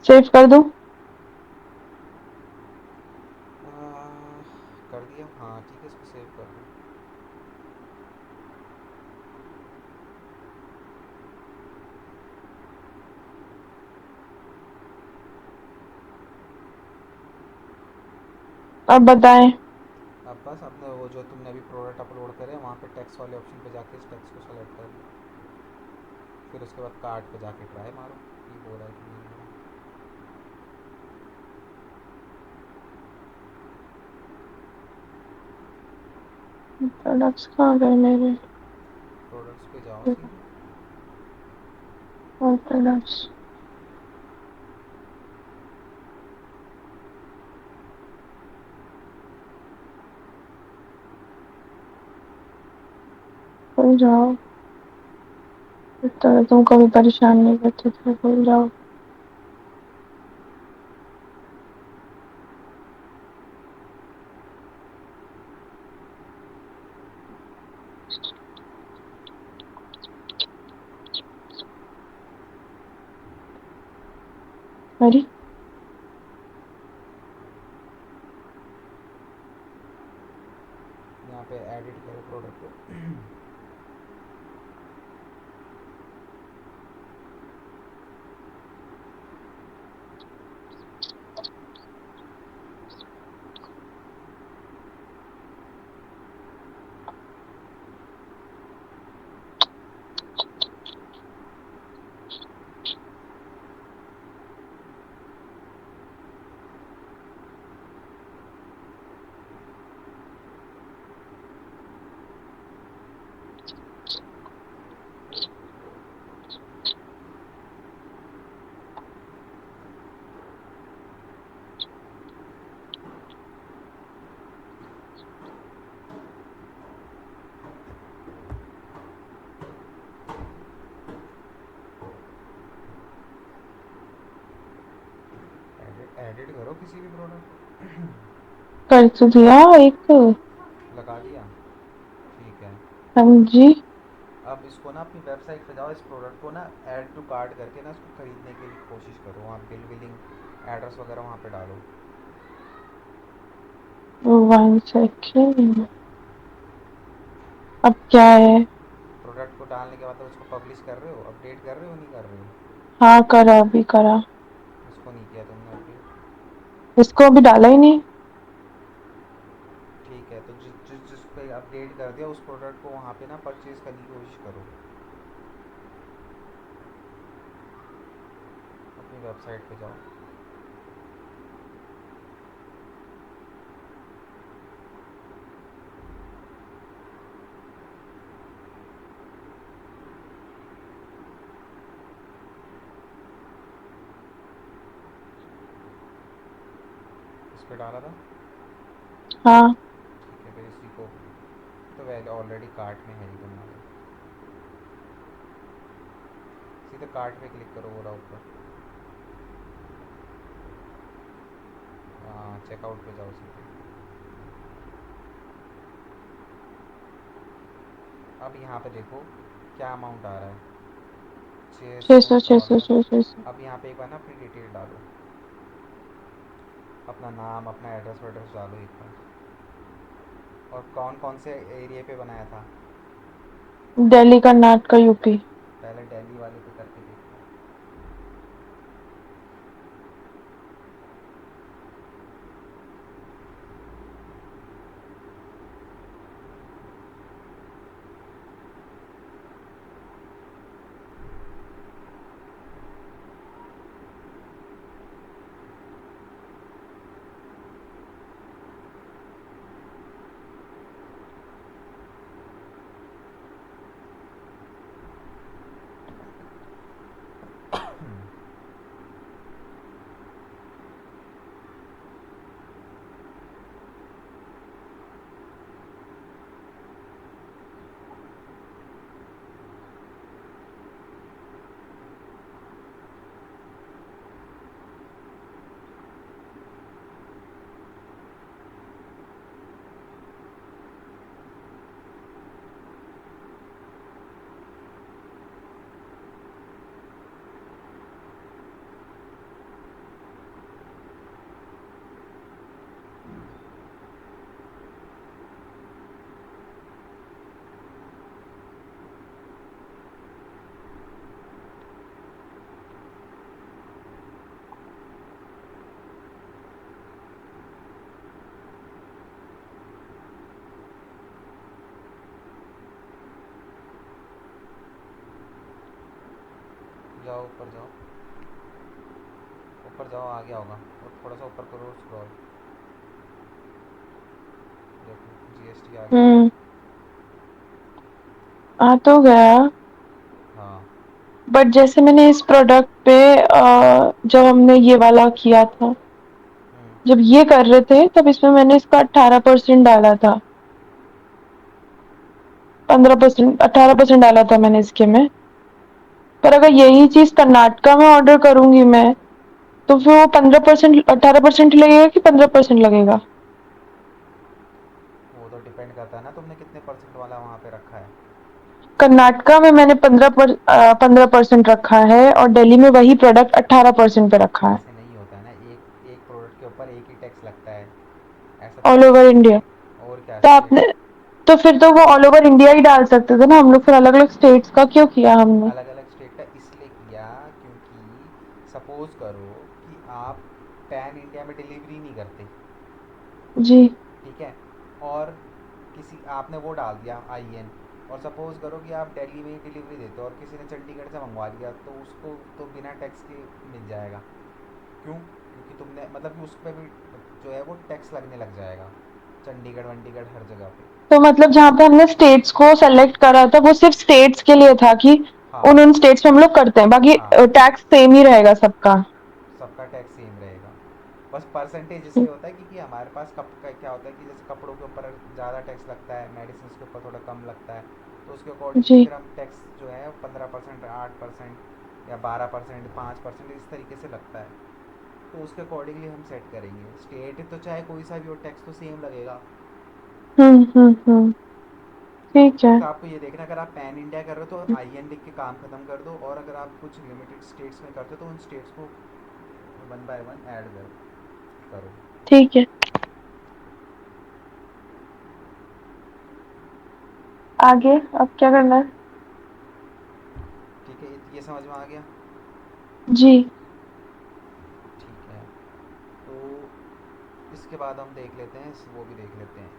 सेव कर दूं? कर दिया, हाँ ठीक है, इसको सेव कर दो। अब बताएं। अब बस अपने वो जो तुमने अभी प्रोडक्ट अपलोड करे वहाँ पे टैक्स वाले ऑप्शन पे जाके इस टैक्स को सेलेक्ट कर लो। फिर उसके बाद कार्ड पे जाके ट्राई मारो कि हो रहा है कि नहीं हो रहा। प्रोडक्ट्स कहाँ गए मेरे? प्रोडक्ट्स पे जाओ सीधे। और प्रोडक्ट्स। भूल जाओ। इस तरह तुम कभी परेशान नहीं करते थे, भूल जाओ। अरे। यहाँ पे एडिट करो प्रोडक्ट को। एडिट करो किसी भी प्रोडक्ट। कर तो दिया एक। लगा दिया। ठीक है। हाँ जी। अब इसको ना अपनी वेबसाइट पे जाओ, इस प्रोडक्ट को ना ऐड टू कार्ट करके ना इसको ख़रीदने की कोशिश करो, वहाँ बिल बिलिंग एड्रेस वगैरह वहाँ पे डालो। 1 सेकेंड। अब क्या है? प्रोडक्ट को डालने के बाद तो उसको पब्लिश कर रहे हो, अपडेट कर रहे हो नहीं कर रहे हो? हाँ, करा अभी करा। इसको नहीं किया तुमने अपडेट? इसको अभी डाला ही नहीं। ठीक है, तो जिस पे अपडेट कर दिया उस प्रोडक्ट को वहाँ पे ना परचेज़ करने की कोशिश करो अपनी वेबसाइट पे जाओ। इस पे डाला था? हाँ। ठीक है, फिर इसी को तो वैसे ऑलरेडी कार्ट में है ही तुम्हारे, सीधे कार्ट पे क्लिक करो, वो रहा ऊपर। हाँ, चेकआउट पे जाओ सीधे। अब यहाँ पे देखो क्या अमाउंट आ रहा है, छः छः सौ सौ छः सौ डॉलर छः सौ 600। अब यहाँ पे एक बार ना अपनी डिटेल डालो, अपना नाम अपना एड्रेस वेड्रेस डालो एक बार। और कौन कौन से एरिया पे बनाया था? दिल्ली, कर्नाटक, यूपी। पहले दिल्ली वाले पे करके देखो। जाओ ऊपर जाओ, ऊपर जाओ, आ गया होगा, और थोड़ा सा ऊपर करो स्क्रॉल, देखो जीएसटी आ गया। हम्म। आ तो गया। हाँ। बट जैसे मैंने इस प्रोडक्ट पे जब हमने ये वाला किया था, जब ये कर रहे थे तब इसमें मैंने इसका 18% डाला था। 15%, 18% डाला था मैंने इसके में। पर अगर यही चीज कर्नाटका में ऑर्डर करूंगी मैं, तो फिर वो 15%, 18% लगेगा कि 15% लगेगा? वो तो डिपेंड करता है ना तुमने कितने परसेंट वाला वहाँ पे रखा है। कर्नाटका में मैंने 15% रखा है और दिल्ली में वही प्रोडक्ट 18% पे रखा है। ऐसे नहीं होता है ना, एक एक प्रोडक्ट के ऊपर एक ही टैक्स लगता है, ऐसा ऑल थोड़ी ओवर होता इंडिया। है। और क्या तो स्टेट? आपने, तो फिर तो वो ऑल ओवर इंडिया ही डाल सकते थे ना, हम लोग फिर अलग अलग स्टेट्स का क्यों किया हमने? अलग अलग स्टेट का इसलिए किया क्योंकि सपोज करो कि आप पैन इंडिया में डिलीवरी नहीं करते, जी। ठीक है, और किसी आपने वो डाल दिया आईएन, और सपोज़ करो कि आप दिल्ली में ही डिलीवरी देते हो और किसी ने चंडीगढ़ से मंगवा दिया, तो उसको तो बिना टैक्स के मिल जाएगा। क्यों? क्योंकि तुमने मतलब कि उस पर भी जो है वो टैक्स लगने लग जाएगा, चंडीगढ़ वंडीगढ़ हर जगह पे। तो मतलब जहाँ पे हमने स्टेट्स को सेलेक्ट करा था वो सिर्फ स्टेट्स के लिए था कि हाँ। उन उन स्टेट्स में हम लोग करते हैं, बाकी हाँ, टैक्स सेम ही रहेगा सबका। सबका टैक्स सेम रहेगा। बस परसेंटेज इसलिए होता है क्योंकि हमारे पास कप का क्या होता है कि जैसे कपड़ों के ऊपर ज़्यादा टैक्स लगता है, मेडिसिन के ऊपर थोड़ा कम लगता है, तो उसके अकॉर्डिंगली जी। फिर हम टैक्स जो है 15%, 8% या 12%, 5% इस तरीके से लगता है। तो उसके अकॉर्डिंगली हम सेट करेंगे। स्टेट तो चाहे कोई सा भी हो, टैक्स तो सेम लगेगा। ठीक है। बस आपको ये देखना, अगर आप पैन इंडिया कर रहे हो तो आई एन लिख के काम ख़त्म कर दो, और अगर आप कुछ लिमिटेड स्टेट्स में करते हो तो उन स्टेट्स को वन बाय वन ऐड करो। ठीक है, आगे अब क्या करना है? ठीक है, ये समझ में आ गया। जी। ठीक है, तो इसके बाद हम देख लेते हैं, वो भी देख लेते हैं,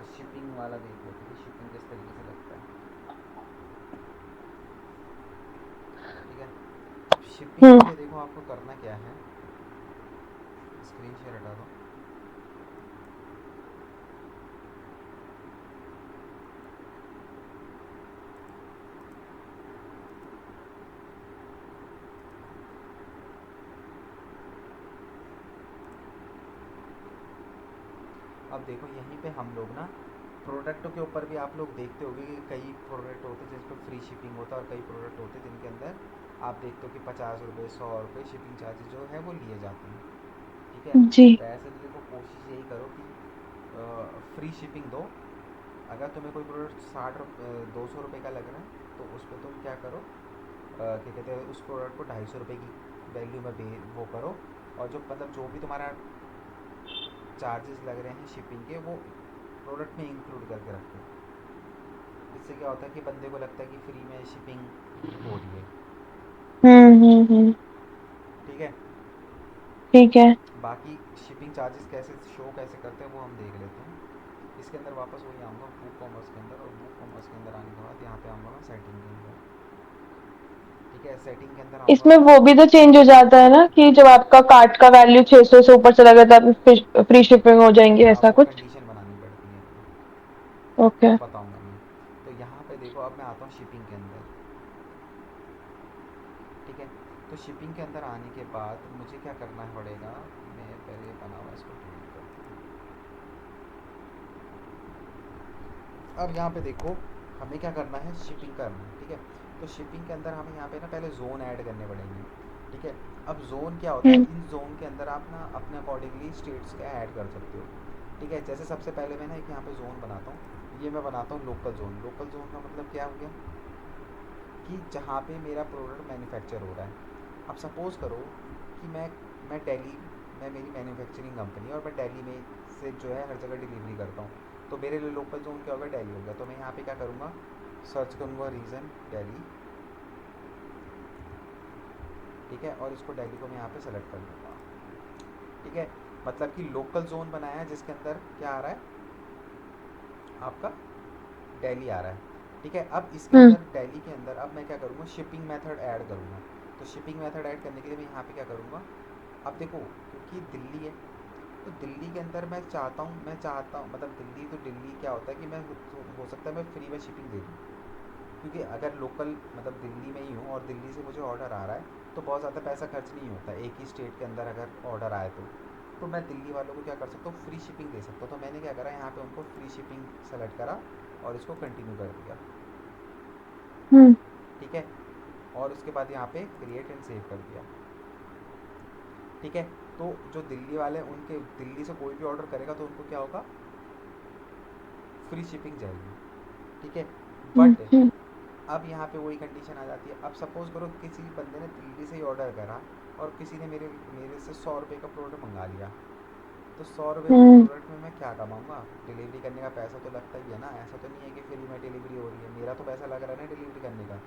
शिपिंग वाला देख लेते हैं, शिपिंग किस तरीके से लगता है। ठीक है, अब शिपिंग हम्म। के लिए देखो आपको करना क्या है। स्क्रीन शेयर हटा दो। अब देखो यहीं पे हम लोग ना प्रोडक्टों के ऊपर भी आप लोग देखते होंगे कि कई प्रोडक्ट होते हैं जिस पर फ्री शिपिंग होता है, और कई प्रोडक्ट होते हैं जिनके अंदर आप देखते हो कि 50 रुपये 100 रुपये शिपिंग चार्जेस जो है वो लिए जाते हैं। ठीक है, जी। तो ऐसे तो देखो कोशिश यही करो कि फ्री शिपिंग दो। अगर तुम्हें कोई प्रोडक्ट 200 रुपये का लग रहा है तो उस पर तुम क्या करो, क्या कहते हैं, उस प्रोडक्ट को 250 रुपये की वैल्यू में वो करो, और जो मतलब जो भी तुम्हारा चार्जेस लग रहे हैं शिपिंग के वो प्रोडक्ट में इंक्लूड करके रखो। इससे क्या होता है कि बंदे को लगता है कि फ्री में शिपिंग हो रही है। हम्म। ठीक है, ठीक है। बाकी शिपिंग चार्जेस कैसे शो कैसे करते हैं वो हम देख लेते हैं। इसके अंदर वापस वही आऊँगा बुक कॉमर्स के अंदर, और बुक कॉमर्स के अंदर आने के बाद यहाँ पे आऊँगा मैं सेटिंग के अंदर। ठीक है, सेटिंग के अंदर आऊँगा इसमें मैं। वो भी तो चेंज हो जाता है ना कि जब आपका कार्ट का वैल्यू 600 से ऊपर चला गया तब फ्री शिपिंग हो जाएंगी, हाँ, ऐसा वो कुछ? कंडीशन बनानी पड़ती है, ओके। वो बताऊँगा मैं। तो यहाँ पे देखो अब मैं आता हूँ शिपिंग के अंदर। ठीक है, तो शिपिंग के अंदर आने के बाद मुझे क्या करना पड़ेगा, मैं पहले बना हुआ इसको डिलीट करता हूँ। अब यहाँ पे देखो हमें क्या करना है, शिपिंग करना है। ठीक है, तो शिपिंग के अंदर हमें यहाँ पे ना पहले जोन ऐड करने पड़ेंगे। ठीक है, अब जोन क्या होता है, हम्म। इन जोन के अंदर आप ना अपने अकॉर्डिंगली स्टेट्स का ऐड कर सकते हो। ठीक है, जैसे सबसे पहले मैं ना एक यहाँ पे जोन बनाता हूँ, ये मैं बनाता हूँ लोकल जोन। लोकल जोन का मतलब क्या हो गया कि जहाँ पे मेरा प्रोडक्ट मैन्युफैक्चर हो रहा है। अब सपोज़ करो कि मैं दिल्ली मैं मेरी मैन्युफैक्चरिंग कंपनी है और मैं दिल्ली में से जो है हर जगह डिलीवरी करता हूँ, तो मेरे लिए लोकल जोन क्या होगा, दिल्ली हो गया। तो मैं यहाँ पे क्या करूँगा, सर्च करूँगा रीजन दिल्ली। ठीक है, और इसको दिल्ली को मैं यहाँ पे सेलेक्ट कर लूँगा। ठीक है, मतलब कि लोकल जोन बनाया है जिसके अंदर क्या आ रहा है आपका, दिल्ली आ रहा है। ठीक है, अब इसके हम्म। अंदर दिल्ली के अंदर अब मैं क्या करूँगा, शिपिंग मेथड ऐड करूँगा। तो शिपिंग मेथड ऐड करने के लिए मैं यहाँ पे क्या करूँगा, अब देखो क्योंकि दिल्ली है तो दिल्ली के अंदर मैं चाहता हूँ मतलब दिल्ली तो दिल्ली क्या होता है कि मैं हो सकता है मैं फ्री में शिपिंग दे दूँ, क्योंकि अगर लोकल मतलब दिल्ली में ही हूँ और दिल्ली से मुझे ऑर्डर आ रहा है तो बहुत ज़्यादा पैसा खर्च नहीं होता एक ही स्टेट के अंदर अगर ऑर्डर आए तो मैं दिल्ली वालों को क्या कर सकता हूँ, फ्री शिपिंग दे सकता हूँ। तो मैंने क्या करा, यहाँ पे उनको फ्री शिपिंग सेलेक्ट करा और इसको कंटिन्यू कर दिया। हम्म। ठीक है, और उसके बाद यहाँ पे क्रिएट एंड सेव कर दिया। ठीक है, तो जो दिल्ली वाले उनके दिल्ली से कोई भी ऑर्डर करेगा तो उनको क्या होगा, फ्री शिपिंग जाएगी। ठीक है, बट हम्म। अब यहाँ पे वही कंडीशन आ जाती है। अब सपोज़ करो किसी बंदे ने दिल्ली से ही ऑर्डर करा और किसी ने मेरे मेरे से 100 रुपये का प्रोडक्ट मंगा लिया, तो 100 रुपये के हम्म। प्रोडक्ट में मैं क्या कमाऊँगा, डिलीवरी करने का पैसा तो लगता ही है ना। ऐसा तो नहीं है कि फ्री में डिलीवरी हो रही है, मेरा तो पैसा लग रहा है ना डिलीवरी करने का।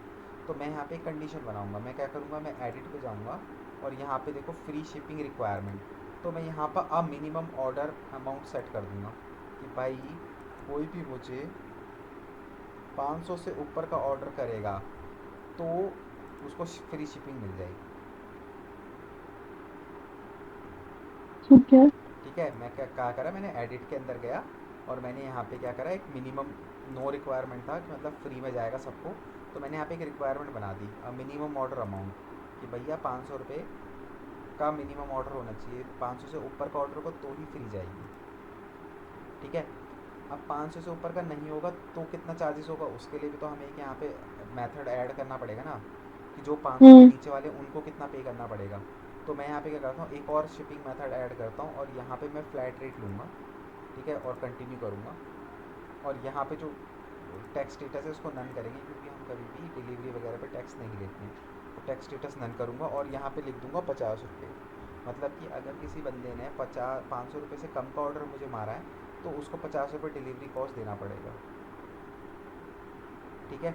तो मैं यहाँ पे एक कंडीशन बनाऊँगा, मैं क्या करूँगा, मैं एडिट पे जाऊँगा और यहाँ पे देखो फ्री शिपिंग रिक्वायरमेंट, तो मैं यहाँ पर अब मिनिमम ऑर्डर अमाउंट सेट कर दूँगा कि भाई कोई भी मुझे 500 से ऊपर का ऑर्डर करेगा तो उसको फ्री शिपिंग मिल जाएगी। ठीक है। ठीक है, मैं क्या करा, मैंने एडिट के अंदर गया और मैंने यहाँ पे क्या करा, एक मिनिमम नो रिक्वायरमेंट था कि मतलब फ्री में जाएगा सबको, तो मैंने यहाँ पे एक रिक्वायरमेंट बना दी, मिनिमम ऑर्डर अमाउंट, कि भैया 500 रुपये का मिनिमम ऑर्डर होना चाहिए, 500 से ऊपर का ऑर्डर को तो ही फ्री जाएगी। ठीक है, अब 500 से ऊपर का नहीं होगा तो कितना चार्जेस होगा, उसके लिए भी तो हमें एक यहाँ पे मेथड ऐड करना पड़ेगा ना, कि जो 500 से हम्म। नीचे वाले उनको कितना पे करना पड़ेगा। तो मैं यहाँ पे क्या करता हूँ, एक और शिपिंग मेथड ऐड करता हूँ और यहाँ पे मैं फ्लैट रेट लूँगा, ठीक है, और कंटिन्यू करूँगा। और यहाँ पे जो टैक्स स्टेटस है उसको नन करेंगे, क्योंकि हम कभी भी डिलीवरी वगैरह पे टैक्स नहीं लेते हैं। तो टैक्स स्टेटस नन करूँगा और यहाँ पे लिख दूँगा 50 रुपये। मतलब कि अगर किसी बंदे ने 500 रुपये से कम का ऑर्डर मुझे मारा है तो उसको 50 रुपये डिलीवरी कॉस्ट देना पड़ेगा, ठीक है।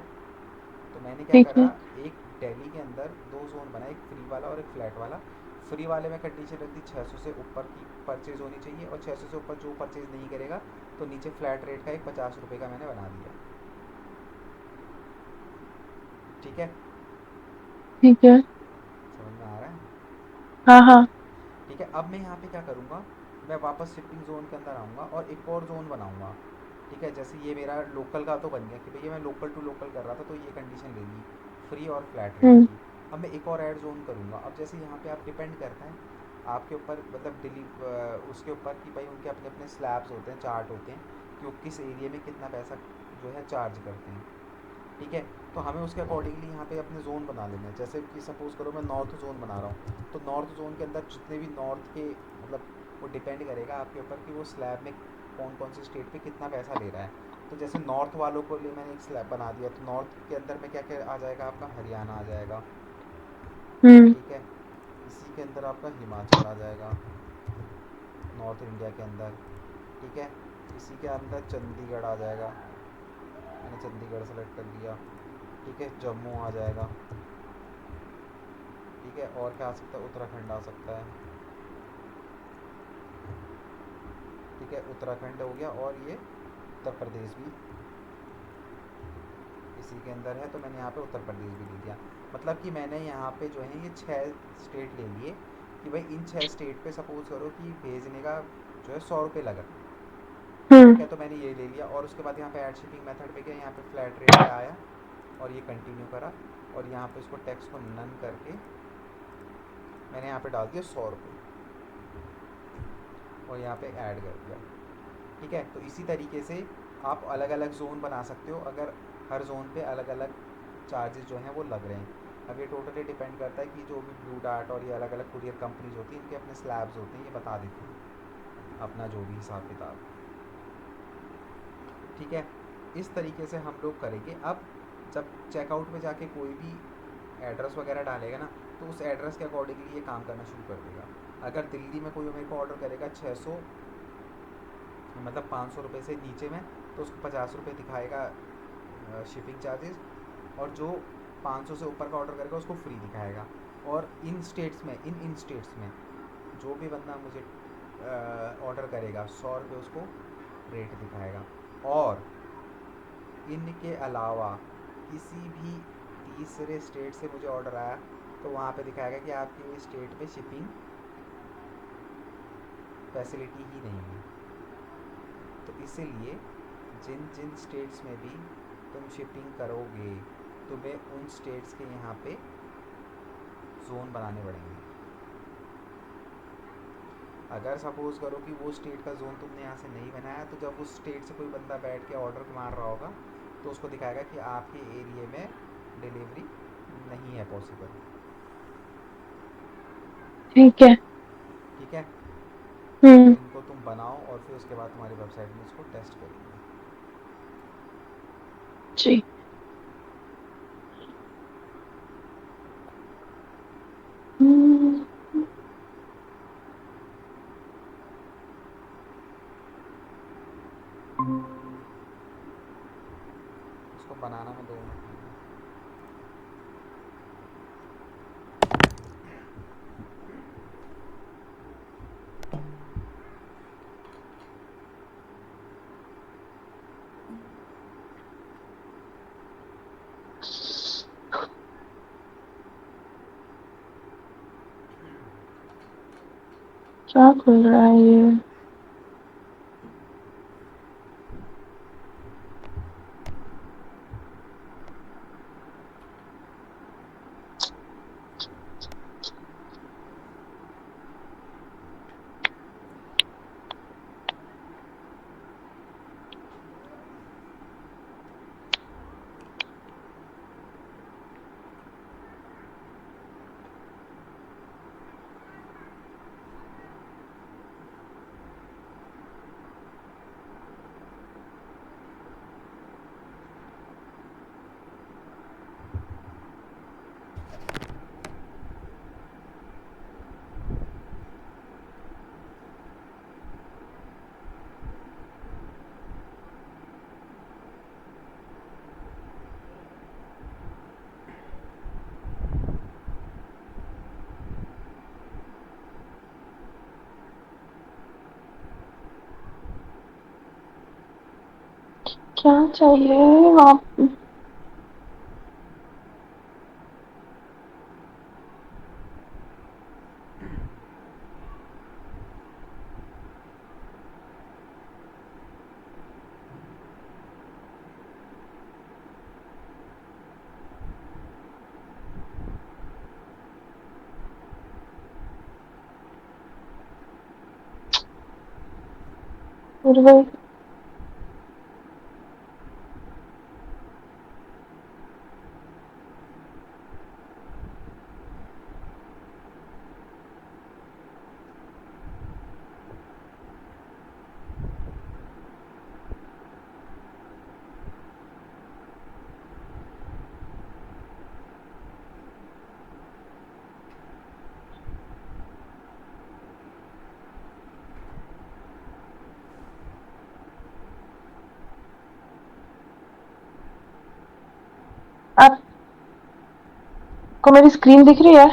तो मैंने क्या ठीक करा, है। एक दिल्ली के अंदर दो जोन बनाए, एक फ्री वाला और एक फ्लैट वाला। फ्री वाले में कंडीशन रख दी 600 से ऊपर की परचेज़ होनी चाहिए, और 600 से ऊपर जो परचेज़ नहीं करेगा तो नीचे फ्लैट रेट का एक 50 रुपये का मैंने बना दिया, ठीक है। ठीक है। समझ में आ रहा है? हाँ हाँ। ठीक है, अब मैं यहाँ पे क्या करूँगा, मैं वापस शिपिंग जोन के अंदर आऊँगा और एक और जोन बनाऊँगा, ठीक है। जैसे ये मेरा लोकल का तो बन गया कि भैया मैं लोकल टू लोकल कर रहा था, तो ये कंडीशन ले ली फ्री और फ्लैट रेट हम्म। की। अब मैं एक और ऐड जोन करूँगा। अब जैसे यहाँ पे आप डिपेंड करता है आपके ऊपर, मतलब उसके ऊपर कि भाई उनके अपने अपने स्लैब्स होते हैं, चार्ट होते हैं कि वो किस एरिया में कितना पैसा जो है चार्ज करते हैं, ठीक है। तो हमें उसके अकॉर्डिंगली यहाँ पे अपने जोन बना लेने हैं। जैसे कि सपोज़ करो मैं नॉर्थ जोन बना रहा हूँ, तो नॉर्थ जोन के अंदर जितने भी नॉर्थ के, मतलब वो डिपेंड करेगा आपके ऊपर कि वो स्लैब में कौन कौन सी स्टेट पे कितना पैसा ले रहा है। तो जैसे नॉर्थ वालों को लिए मैंने एक स्लैब बना दिया, तो नॉर्थ के अंदर में क्या क्या आ जाएगा, आपका हरियाणा आ जाएगा, हम्म। ठीक है। इसी के अंदर आपका हिमाचल आ जाएगा नॉर्थ इंडिया के अंदर, ठीक है। इसी के अंदर चंडीगढ़ आ जाएगा, मैंने चंडीगढ़ सेलेक्ट कर लिया, ठीक है। जम्मू आ जाएगा, ठीक है। और क्या आ सकता है, उत्तराखंड आ सकता है, ठीक है। उत्तराखंड हो गया, और ये उत्तर प्रदेश भी इसी के अंदर है, तो मैंने यहाँ पे उत्तर प्रदेश भी ले लिया। मतलब कि मैंने यहाँ पे जो है ये 6 स्टेट ले लिए कि भाई इन 6 स्टेट पे सपोज़ करो कि भेजने का जो है 100 रुपये लगा, ठीक हम्म। है। तो मैंने ये ले लिया और उसके बाद यहाँ पे ऐड शिपिंग मेथड पे गया, यहाँ पे फ्लैट रेट पे आया और ये कंटिन्यू करा, और यहाँ पे इसको टैक्स को नन करके मैंने यहाँ पे डाल दिया 100 रुपये और यहाँ पे ऐड कर दिया, ठीक है। तो इसी तरीके से आप अलग अलग जोन बना सकते हो, अगर हर जोन पे अलग अलग चार्जेस जो हैं वो लग रहे हैं। अब ये टोटली डिपेंड करता है कि जो भी ब्लू डार्ट और ये अलग अलग कुरियर कंपनीज होती हैं, इनके अपने स्लैब्स होते हैं, ये बता देते हैं अपना जो भी हिसाब किताब, ठीक है। इस तरीके से हम लोग करेंगे। अब जब चेकआउट में जाके कोई भी एड्रेस वगैरह डालेगा ना, तो उस एड्रेस के अकॉर्डिंगली ये काम करना शुरू कर देगा। अगर दिल्ली में कोई मेरे को ऑर्डर करेगा 600, मतलब 500 रुपये से नीचे में, तो उसको 50 रुपये दिखाएगा शिपिंग चार्जेस, और जो 500 से ऊपर का ऑर्डर करेगा उसको फ्री दिखाएगा। और इन स्टेट्स में जो भी बंदा मुझे ऑर्डर करेगा 100 रुपये उसको रेट दिखाएगा। और इनके अलावा किसी भी तीसरे स्टेट से मुझे ऑर्डर आया तो वहाँ पे दिखाएगा कि आपके स्टेट पे शिपिंग फैसिलिटी ही नहीं है। तो इसीलिए जिन जिन स्टेट्स में भी तुम शिपिंग करोगे, तुम्हें उन स्टेट्स के यहाँ पे जोन बनाने पड़ेंगे। अगर सपोज़ करो कि वो स्टेट का जोन तुमने यहाँ से नहीं बनाया, तो जब उस स्टेट से कोई बंदा बैठ के ऑर्डर मार रहा होगा तो उसको दिखाएगा कि आपके एरिया में डिलीवरी नहीं है पॉसिबल, ठीक है। ठीक है। तो हम्म। इनको तुम बनाओ और फिर उसके बाद तुम्हारी वेबसाइट में इसको टेस्ट करेंगे। जी। हम्म। इसको बनाना में 2 मिनट लगे। क्या खुल रहा है ये? क्या चाहिए वहाँ? फिर वही आपको मेरी स्क्रीन दिख रही है?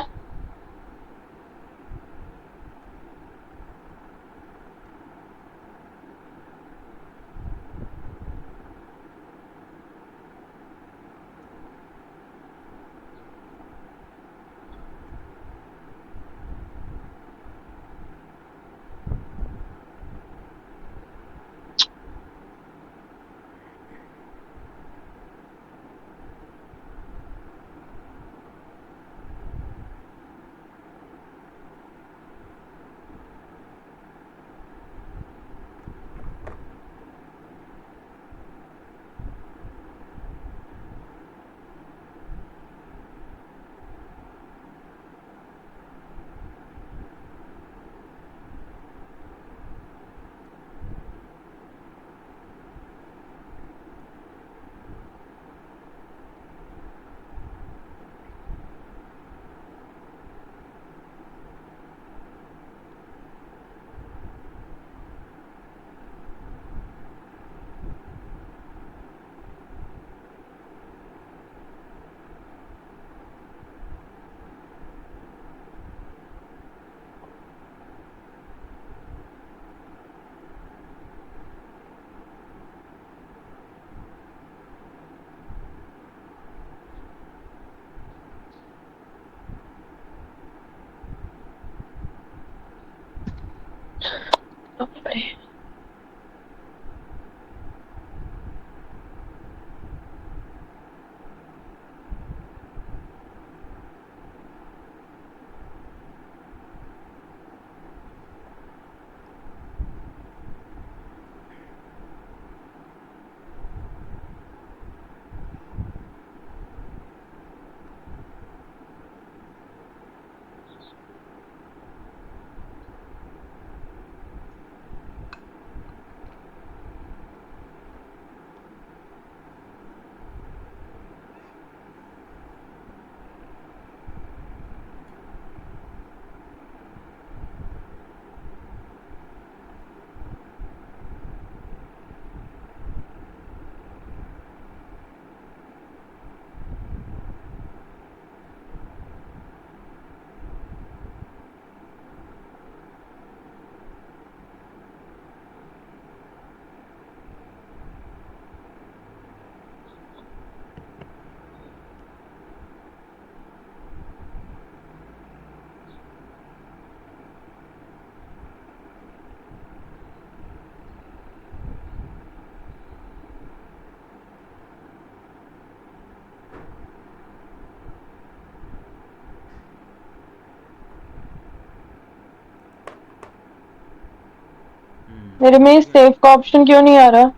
मेरे में हो गया सेव का ऑप्शन क्यों नहीं आ रहा?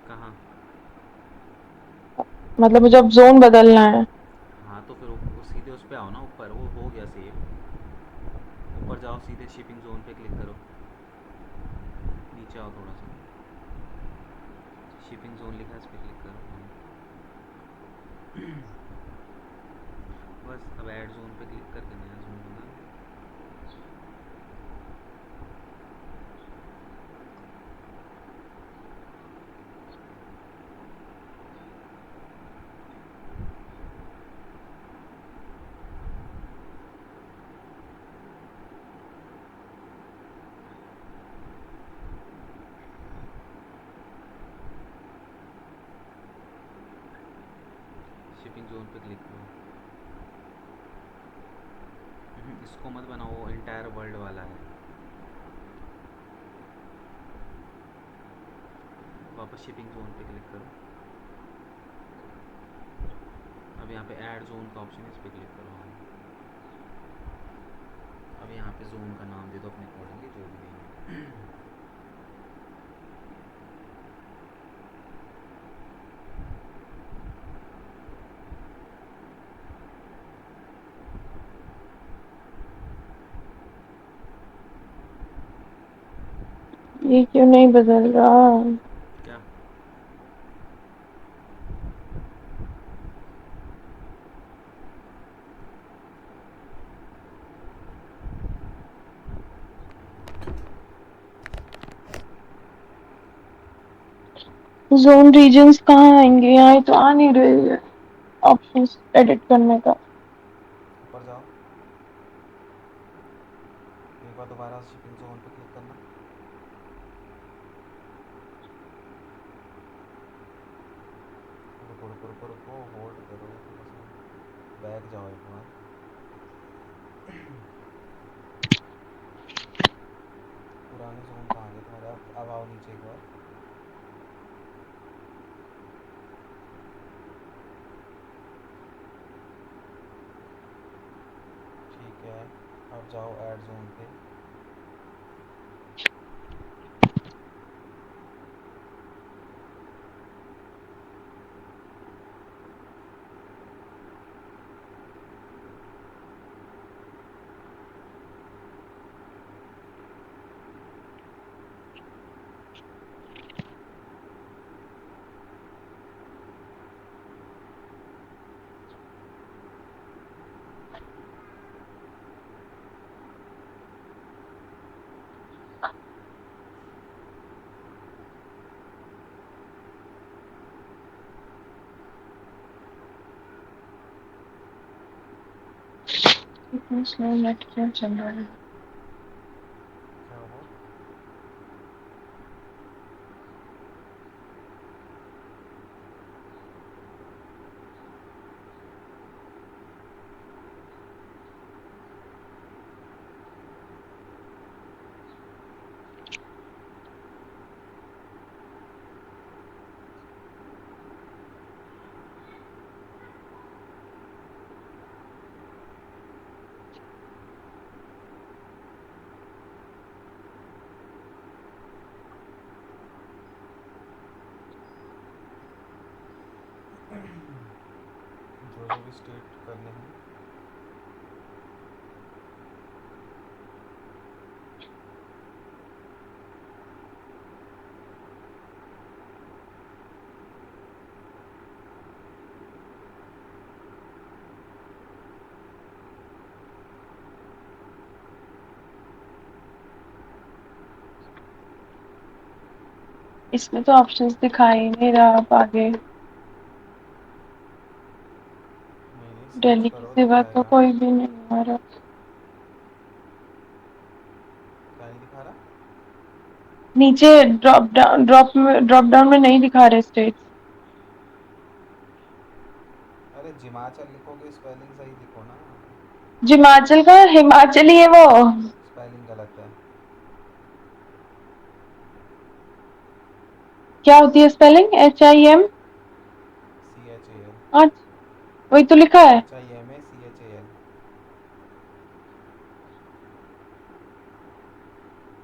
कहाँ? मतलब मुझे अब जोन बदलना है। हाँ तो फिर सीधे उस पर आओ ना, ऊपर वो हो गया सेव। ऊपर जाओ, सीधे शिपिंग जोन पे क्लिक करो। नीचे आओ थोड़ा सा, शिपिंग जोन लिखा है, इस पर क्लिक करो। बस अब ऐड जोन पे क्लिक करके नया जोन बना लो। शिपिंग जोन पे क्लिक करो। इसको मत बनाओ, एंटायर वर्ल्ड वाला है। वापस शिपिंग जोन पे क्लिक करो। अब यहाँ पे ऐड जोन का ऑप्शन है, इस पर क्लिक करो। अब यहाँ पे जोन का नाम दे दो अपने अकॉर्डिंगली, जो भी देना है। ये क्यों नहीं बदल रहा? क्या? जोन रीजन्स कहाँ आएंगे? यहाँ तो आ नहीं रहे है ऑप्शंस एडिट करने का। ऊपर जाओ, एक बार दोबारा शिपिंग जोन पे क्लिक करना। रुको रुको रुको रुको, होल्ड करो थोड़ा सा, बैक जाओ एक बार। पुराने जोन कहाँ गए तुम्हारे? अब आओ नीचे एक बार। ठीक है, अब जाओ ऐड जोन पे। इतना स्लो नेट क्यों चल रहा है? क्या हुआ? जो जो भी स्टेट करने हैं। इसमें तो ऑप्शंस दिखाई ही नहीं रहा अब आगे। नहीं नहीं, सर्च दिल्ली के करो दिख सिवा तो जाएगा। कोई भी नहीं आ रहा। क्या नहीं दिखा रहा? नीचे ड्रॉप डाउन में नहीं दिखा रहे स्टेट्स। अरे हिमाचल लिखोगे, स्पेलिंग सही लिखो ना। हिमाचल का हिमाचल ही है वो। स्पेलिंग गलत है। क्या होती है स्पेलिंग? HIM? CHAL। आज वही तो लिखा है। HIMACHAL।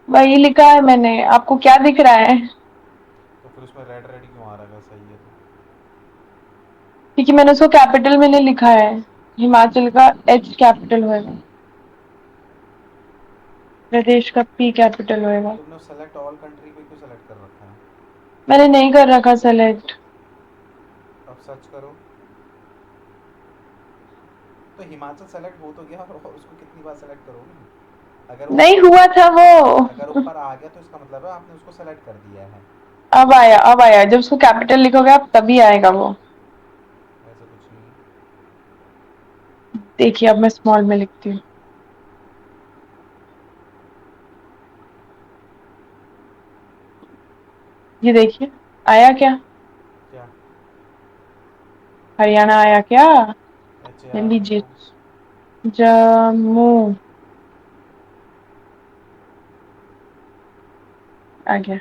वही लिखा है मैंने, आपको क्या दिख रहा है? तो फिर उसमें रेड रेड क्यों आ रहा है? सही है तो। क्योंकि मैंने उसको कैपिटल में नहीं लिखा है। हिमाचल का H कैपिटल होएगा, प्रदेश का P कैपिटल होएगा। तुमने सेलेक्ट ऑल कंट्री पे क्यों सेलेक्ट कर रखा है? मैंने नहीं कर रखा सेलेक्ट। अब सर्च करो। तो हिमाचल सेलेक्ट हो तो गया, और उसको कितनी बार सेलेक्ट करोगे? अगर वो नहीं हुआ था अगर वो। ऊपर आ गया तो इसका मतलब है आपने उसको सेलेक्ट कर दिया है। अब आया, अब आया। जब उसको कैपिटल लिखोगे आप तभी आएगा वो। ऐसा कुछ नहीं। देखिए अब मैं स्मॉल में लिखती हूँ। ये देखिए, आया क्या? क्या? हरियाणा आया क्या? ले HAR लीजिए। लिखो। जम्मू आ गया।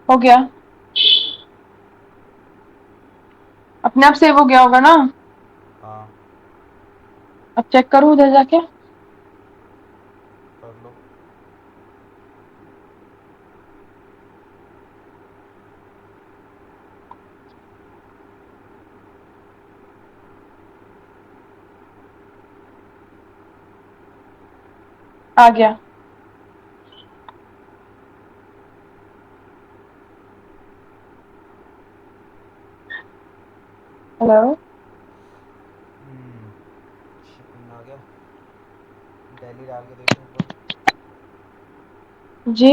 हो गया, अपने आप सेव हो गया होगा ना? हाँ अब चेक करूँ उधर जाके। कर लो। आ गया। हेलो। शिपिंग आ गया। दिल्ली डाल के देखो एक बार। जी।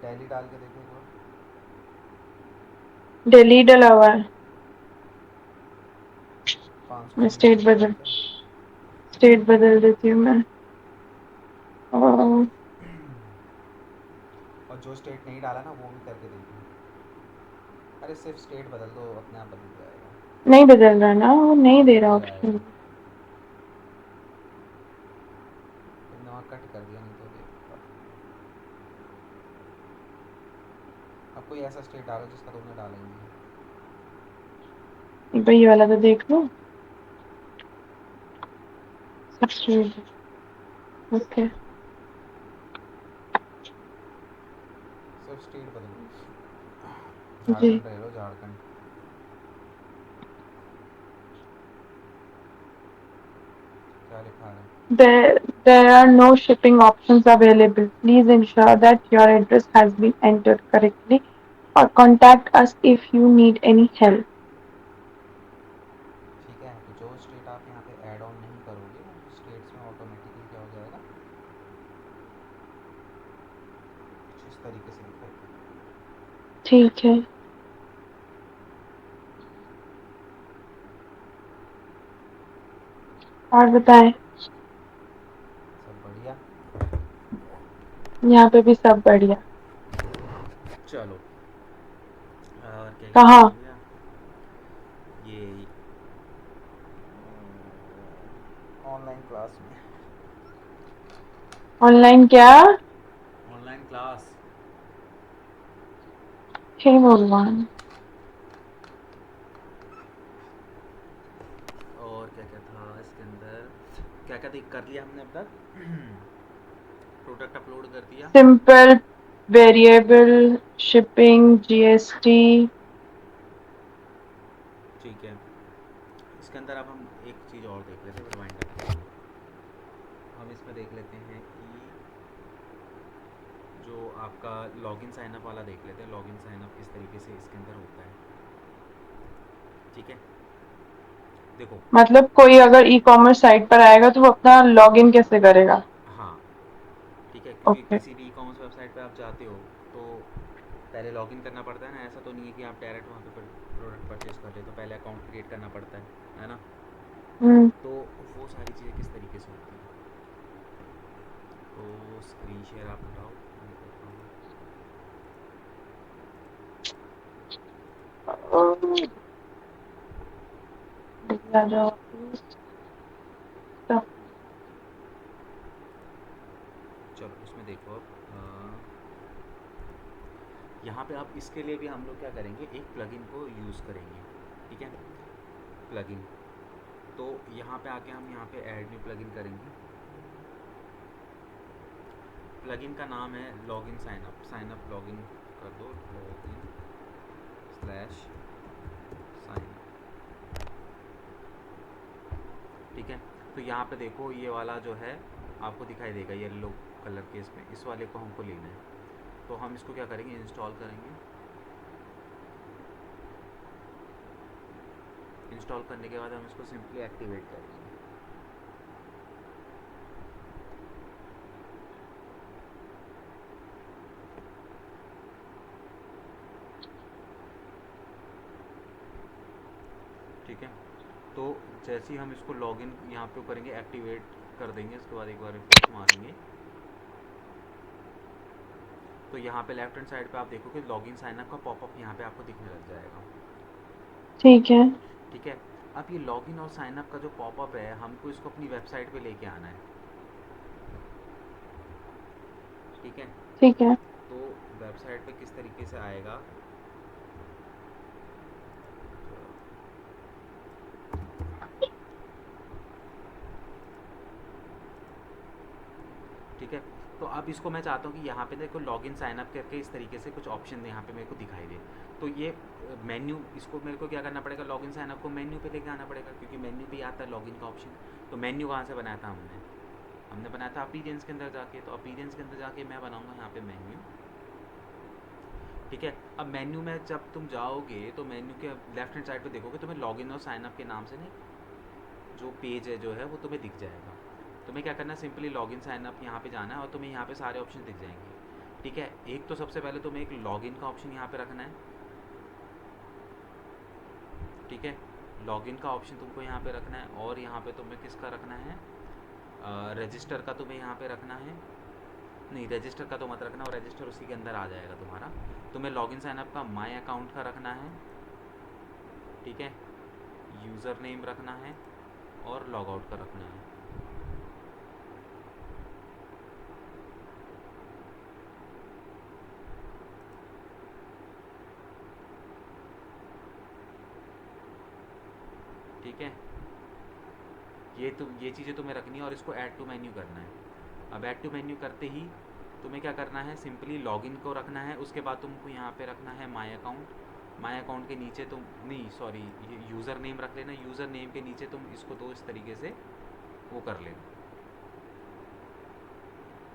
दिल्ली डाल के देखो एक बार। दिल्ली डला हुआ है। 500 मैं से नीचे नहीं डालते। स्टेट बदल देती हूँ मैं। और और जो स्टेट नहीं डाला ना वो भी करके देखो। अरे सिर्फ स्टेट बदल दो, अपने आप बदल जाएगा। नहीं बदल रहा ना, वो नहीं दे रहा बदल ऑप्शन। जाएगा। तुमने वहाँ कट कर दिया, नहीं तो देगा। अब कोई ऐसा स्टेट डालो जिसका तुमने डाला ही नहीं। एक बार ये वाला तो देख लो। ओके। सिर्फ स्टेट बदलो। जी। झारखंड रह लो, झारखंड। क्या लिखा है? There are no shipping options available. Please ensure that your address has been entered correctly or contact us if you need any help. ठीक है, तो जो स्टेट आप यहाँ पे ऐड ऑन नहीं करोगे उन स्टेट्स में ऑटोमेटिकली क्या हो जाएगा, कुछ इस तरीके से लिखो। ठीक है। और बताएं। सब बढ़िया। यहाँ पे भी सब बढ़िया। चलो, और क्या कहते हैं, कहाँ? ये हो गया ये। ऑनलाइन क्लास में। ऑनलाइन क्या? Online class. हे भगवान। और क्या क्या था इसके अंदर, क्या क्या देख कर लिया हमने अब तक। प्रोडक्ट अपलोड कर दिया। Simple, variable, shipping, GST. ठीक है, इसके अंदर अब हम एक चीज़ और देख लेते हैं रिमाइंडर। हम इसमें देख लेते हैं कि जो आपका लॉगिन साइनअप वाला देख लेते हैं, लॉगिन साइनअप किस तरीके से इसके अंदर होता है। ठीक है, देखो। मतलब कोई अगर ई कॉमर्स साइट पर आएगा तो वो अपना लॉगिन कैसे करेगा? हाँ, ठीक है, क्योंकि ओके। किसी भी ई कॉमर्स वेबसाइट पे आप जाते हो तो पहले लॉगिन करना पड़ता है ना। ऐसा तो नहीं है कि आप डायरेक्ट वहाँ पे प्रोडक्ट परचेज कर ले, तो पहले अकाउंट क्रिएट करना पड़ता है ना। हम्म। तो वो सारी चीज़ें किस तरीके से होती हैं, तो स्क्रीन शेयर आप हटाओ, मैं करता हूँ। आ जाओ। चलो इसमें देखो अब, इसके लिए भी हम लोग क्या करेंगे, एक प्लगइन को यूज़ करेंगे, ठीक है। प्लगइन, तो यहाँ पे आके हम यहाँ पे ऐड न्यू प्लगइन करेंगे। प्लगइन का नाम है लॉगिन साइनअप। साइनअप लॉगिन कर दो, लॉगिन स्लैश साइनअप, ठीक है। तो यहाँ पे देखो ये वाला जो है आपको दिखाई देगा येलो कलर के, इसमें इस वाले को हमको लेना है। तो हम इसको क्या करेंगे, इंस्टॉल करेंगे। इंस्टॉल करने के बाद हम इसको सिंपली एक्टिवेट करेंगे। ठीक है, तो जैसे ही हम इसको लॉगिन यहाँ पे करेंगे, एक्टिवेट कर देंगे, इसके बाद एक बार रिफ्रेश मारेंगे, तो यहाँ पे लेफ्ट हैंड साइड पे आप देखोगे लॉगिन साइनअप का पॉपअप यहाँ पे आपको दिखने लग जाएगा। ठीक है। ठीक है, अब ये लॉगिन और साइनअप का जो पॉपअप है, हमको इसको अपनी वेबसाइट पे लेके आना है। ठीक है, ठीक है। तो वेबसाइट पे किस तरीके से आएगा, ठीक है। तो अब इसको मैं चाहता हूँ कि यहाँ पे देखो लॉगिन साइनअप करके इस तरीके से कुछ ऑप्शन यहाँ पे मेरे को दिखाई दे। तो ये मेन्यू, इसको मेरे को क्या करना पड़ेगा, लॉगिन साइनअप को मेन्यू पे लेके आना पड़ेगा, क्योंकि मेन्यू पे आता है लॉगिन का ऑप्शन। तो मेन्यू कहाँ से बनाया था हमने बनाया था अपीरियंस के अंदर जाके। तो अपीरियंस के अंदर जाके मैं बनाऊँगा यहाँ पे मेन्यू। ठीक है, अब मेन्यू में जब तुम जाओगे तो मेन्यू के लेफ्ट हैंड साइड पे देखोगे तुम्हें लॉगिन और साइनअप के नाम से नहीं जो पेज है जो है वो तुम्हें दिख जाएगा। तुम्हें क्या करना है, सिंपली लॉगिन साइनअप यहाँ पे जाना है और तुम्हें यहाँ पे सारे ऑप्शन दिख जाएंगे। ठीक है, एक तो सबसे पहले तुम्हें एक लॉगिन का ऑप्शन यहाँ पे रखना है। ठीक है, लॉगिन का ऑप्शन तुमको यहाँ पे रखना है, और यहाँ पे तुम्हें किसका रखना है, रजिस्टर का तुम्हें यहाँ पे रखना है। नहीं, रजिस्टर का तो मत रखना, और रजिस्टर उसी के अंदर आ जाएगा तुम्हारा। तुम्हें लॉगिन साइनअप का माय अकाउंट का रखना है। ठीक है, यूज़र नेम रखना है और लॉग आउट का रखना है। ठीक है, ये चीज़ें तुम्हें रखनी है, और इसको ऐड टू मेन्यू करना है। अब ऐड टू मेन्यू करते ही तुम्हें क्या करना है, सिंपली लॉगिन को रखना है। उसके बाद तुमको यहाँ पे रखना है माय अकाउंट। माय अकाउंट के नीचे तुम, नहीं सॉरी, ये यूज़र नेम रख लेना। यूज़र नेम के नीचे तुम इसको दो इस तरीके से वो कर लेना।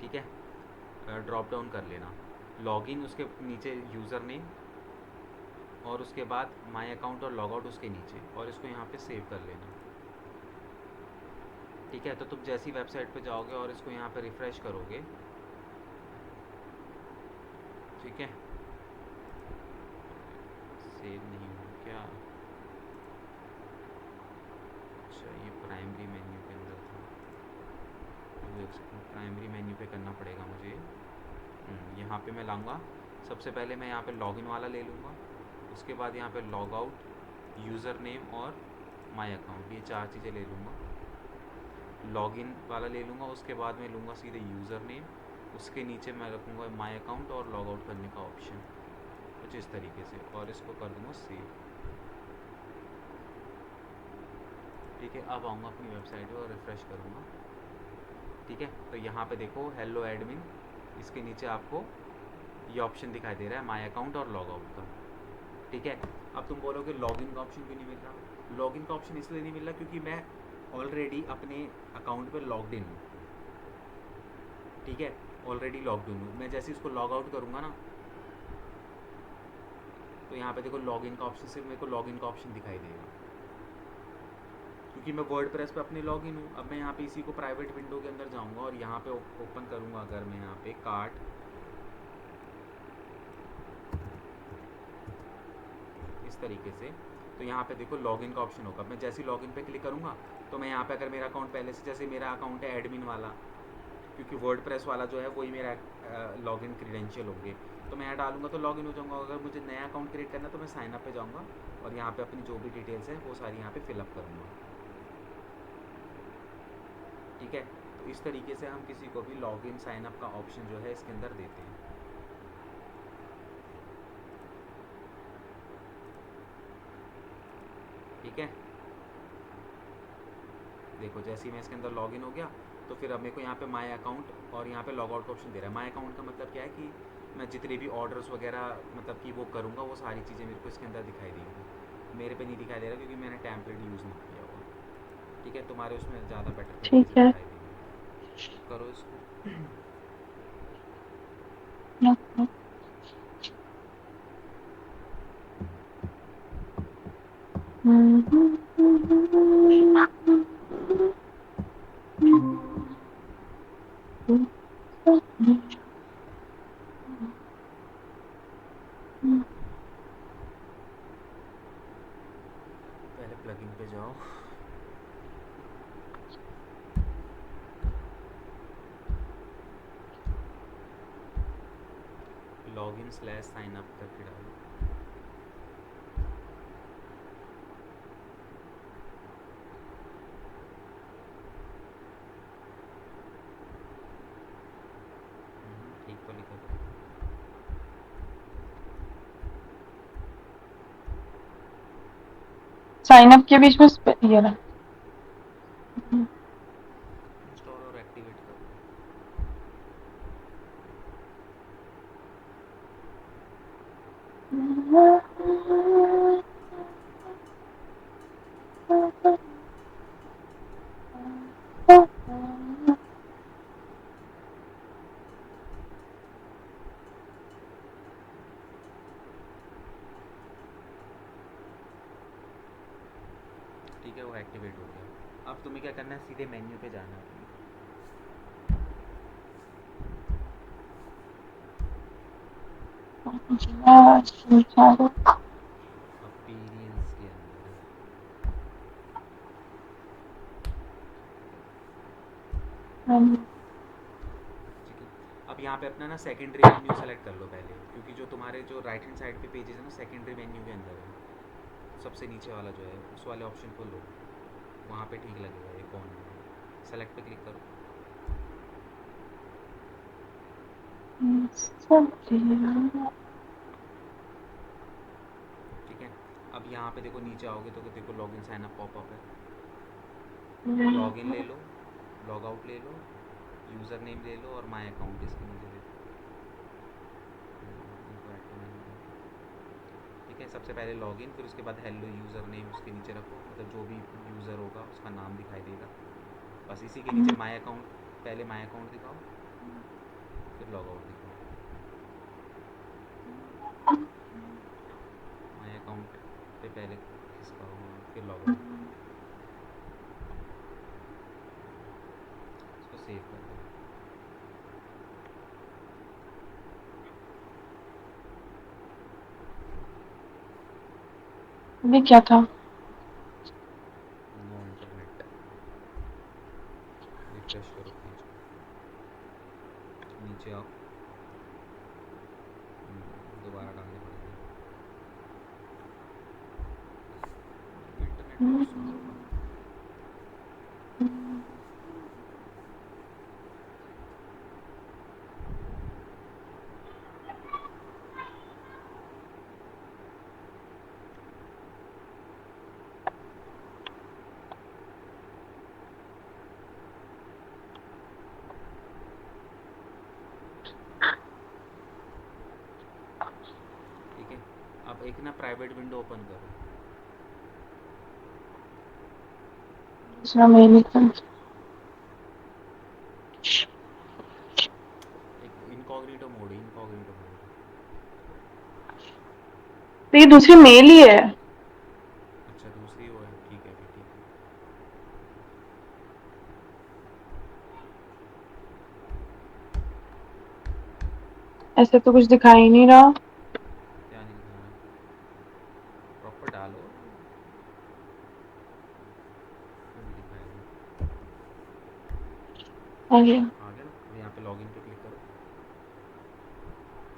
ठीक है, ड्रॉप डाउन कर लेना, लॉगिन उसके नीचे यूज़र नेम, और उसके बाद माय अकाउंट और लॉग आउट उसके नीचे, और इसको यहाँ पे सेव कर लेना। ठीक है, तो तुम जैसी वेबसाइट पे जाओगे और इसको यहाँ पे रिफ़्रेश करोगे, ठीक है, सेव नहीं हुआ क्या, अच्छा ये प्राइमरी मेन्यू के अंदर था, तो देख सकते हैं प्राइमरी मेन्यू पे करना पड़ेगा मुझे। यहाँ पे मैं लाऊंगा, सबसे पहले मैं यहाँ पे लॉगिन वाला ले लूँगा, उसके बाद यहाँ पे लॉग आउट, यूज़र नेम और माय अकाउंट, ये चार चीज़ें ले लूँगा। लॉगिन वाला ले लूँगा, उसके बाद मैं लूँगा सीधे यूज़र नेम, उसके नीचे मैं रखूँगा माय अकाउंट और लॉग आउट करने का ऑप्शन, कुछ इस तरीके से, और इसको कर दूँगा सेव। ठीक है, अब आऊँगा अपनी वेबसाइट पे और रिफ़्रेश करूँगा। ठीक है, तो यहाँ पे देखो हेलो एडमिन, इसके नीचे आपको ये ऑप्शन दिखाई दे रहा है माय अकाउंट और लॉग आउट का। ठीक है, अब तुम बोलोगे लॉगिन का ऑप्शन क्यों नहीं मिल रहा। लॉगिन का ऑप्शन इसलिए नहीं मिल रहा क्योंकि मैं ऑलरेडी अपने अकाउंट पे लॉग्ड इन हूँ। ठीक है, ऑलरेडी लॉग्ड इन हूँ। मैं जैसे इसको लॉग आउट करूँगा ना, तो यहाँ पे देखो लॉगिन का ऑप्शन, सिर्फ मेरे को लॉगिन का ऑप्शन दिखाई देगा, क्योंकि मैं वर्डप्रेस पे अपने लॉगिन हूँ। अब मैं यहाँ पे इसी को प्राइवेट विंडो के अंदर जाऊँगा और यहाँ पे ओपन करूँगा, अगर मैं यहाँ पे कार्ट, इस तरीके से, तो यहाँ पे देखो लॉगिन का ऑप्शन होगा। मैं जैसे लॉगिन पे क्लिक करूँगा तो मैं यहाँ पे, अगर मेरा अकाउंट पहले से, जैसे मेरा अकाउंट है एडमिन वाला, क्योंकि वर्डप्रेस वाला जो है वही मेरा लॉगिन क्रीडेंशियल होंगे, तो मैं यहाँ डालूंगा तो लॉगिन हो जाऊँगा। अगर मुझे नया अकाउंट क्रिएट करना तो मैं साइन अप पे जाऊँगा और यहाँ पे अपनी जो भी डिटेल्स हैं वो सारी यहाँ पे फिलअप करूँगा। ठीक है, तो इस तरीके से हम किसी को भी लॉगिन साइन अप का ऑप्शन जो है इसके अंदर देते हैं। ठीक है। देखो जैसे ही मैं इसके अंदर लॉगिन हो गया तो फिर अब मेरे को यहाँ पे माय अकाउंट और यहाँ पे लॉग आउट का ऑप्शन दे रहा है। माय अकाउंट का मतलब क्या है कि मैं जितने भी ऑर्डर्स वगैरह मतलब कि वो करूँगा वो सारी चीज़ें मेरे को इसके अंदर दिखाई देंगी। मेरे पे नहीं दिखाई दे रहा क्योंकि मैंने टैम्पलेट यूज़ नहीं किया हुआ। ठीक है, तुम्हारे उसमें ज़्यादा बेटर तरीके ठीक से है। दिखाई देंगे। करो इसको। पहले प्लगइन पे जाओ। लॉगिन स्लैश साइन अप करके डालो। ठीक तो लिखा था। साइन अप के बीच में ये रहा। इंस्टॉल और एक्टिवेट करो। ठीक है, वो एक्टिवेट हो गया। अब तुम्हें क्या करना है, सीधे मेन्यू पे जाना है। अपीरियंस के अंदर ठीक है। अब यहाँ पे अपना ना सेकेंडरी मेन्यू सेलेक्ट कर लो पहले, क्योंकि जो तुम्हारे जो राइट हैंड साइड पे पेजेस है ना सेकेंडरी मेन्यू के अंदर है। सबसे नीचे वाला जो है उस वाले ऑप्शन को लो, वहाँ पे ठीक लगेगा। ये कौन है, सेलेक्ट पे क्लिक करो। ठीक है, अब यहाँ पे देखो नीचे आओगे तो देखो लॉगिन साइन अप पॉपअप है। लॉगिन ले लो, लॉग आउट ले लो, यूज़र नेम ले लो और माय अकाउंट इसके नीचे ले लो। ठीक है, सबसे पहले लॉगिन, फिर उसके बाद हेलो यूज़र नेम उसके नीचे रखो, मतलब जो भी यूज़र होगा उसका नाम दिखाई देगा। बस इसी के नीचे माय अकाउंट, पहले माय अकाउंट दिखाओ फिर लॉग आउट दिखाओ। माय अकाउंट पे पहले खिसकाओ फिर लॉग आउट। इसको सेव कर दो। ये क्या था? No internet. रिफ्रेश करो पेज को, नीचे आओ। दोबारा डालने पड़ेंगे। इंटरनेट का ऑप्शन होगा। ठीक है, अब एक ना प्राइवेट विंडो ओपन करो। दूसरा मेल लिखा। एक इनकॉग्निटो मोड, इनकॉग्निटो मोड। तो ये दूसरी मेल ही है। अच्छा दूसरी वो है, ठीक है फिर ठीक है। ऐसे तो कुछ दिखाई ही नहीं रहा। क्या नहीं दिखा रहा, प्रॉपर डालो फिर दिखाएगा। आ गया। आ गया ना, अब यहाँ पे लॉगिन पे क्लिक करो,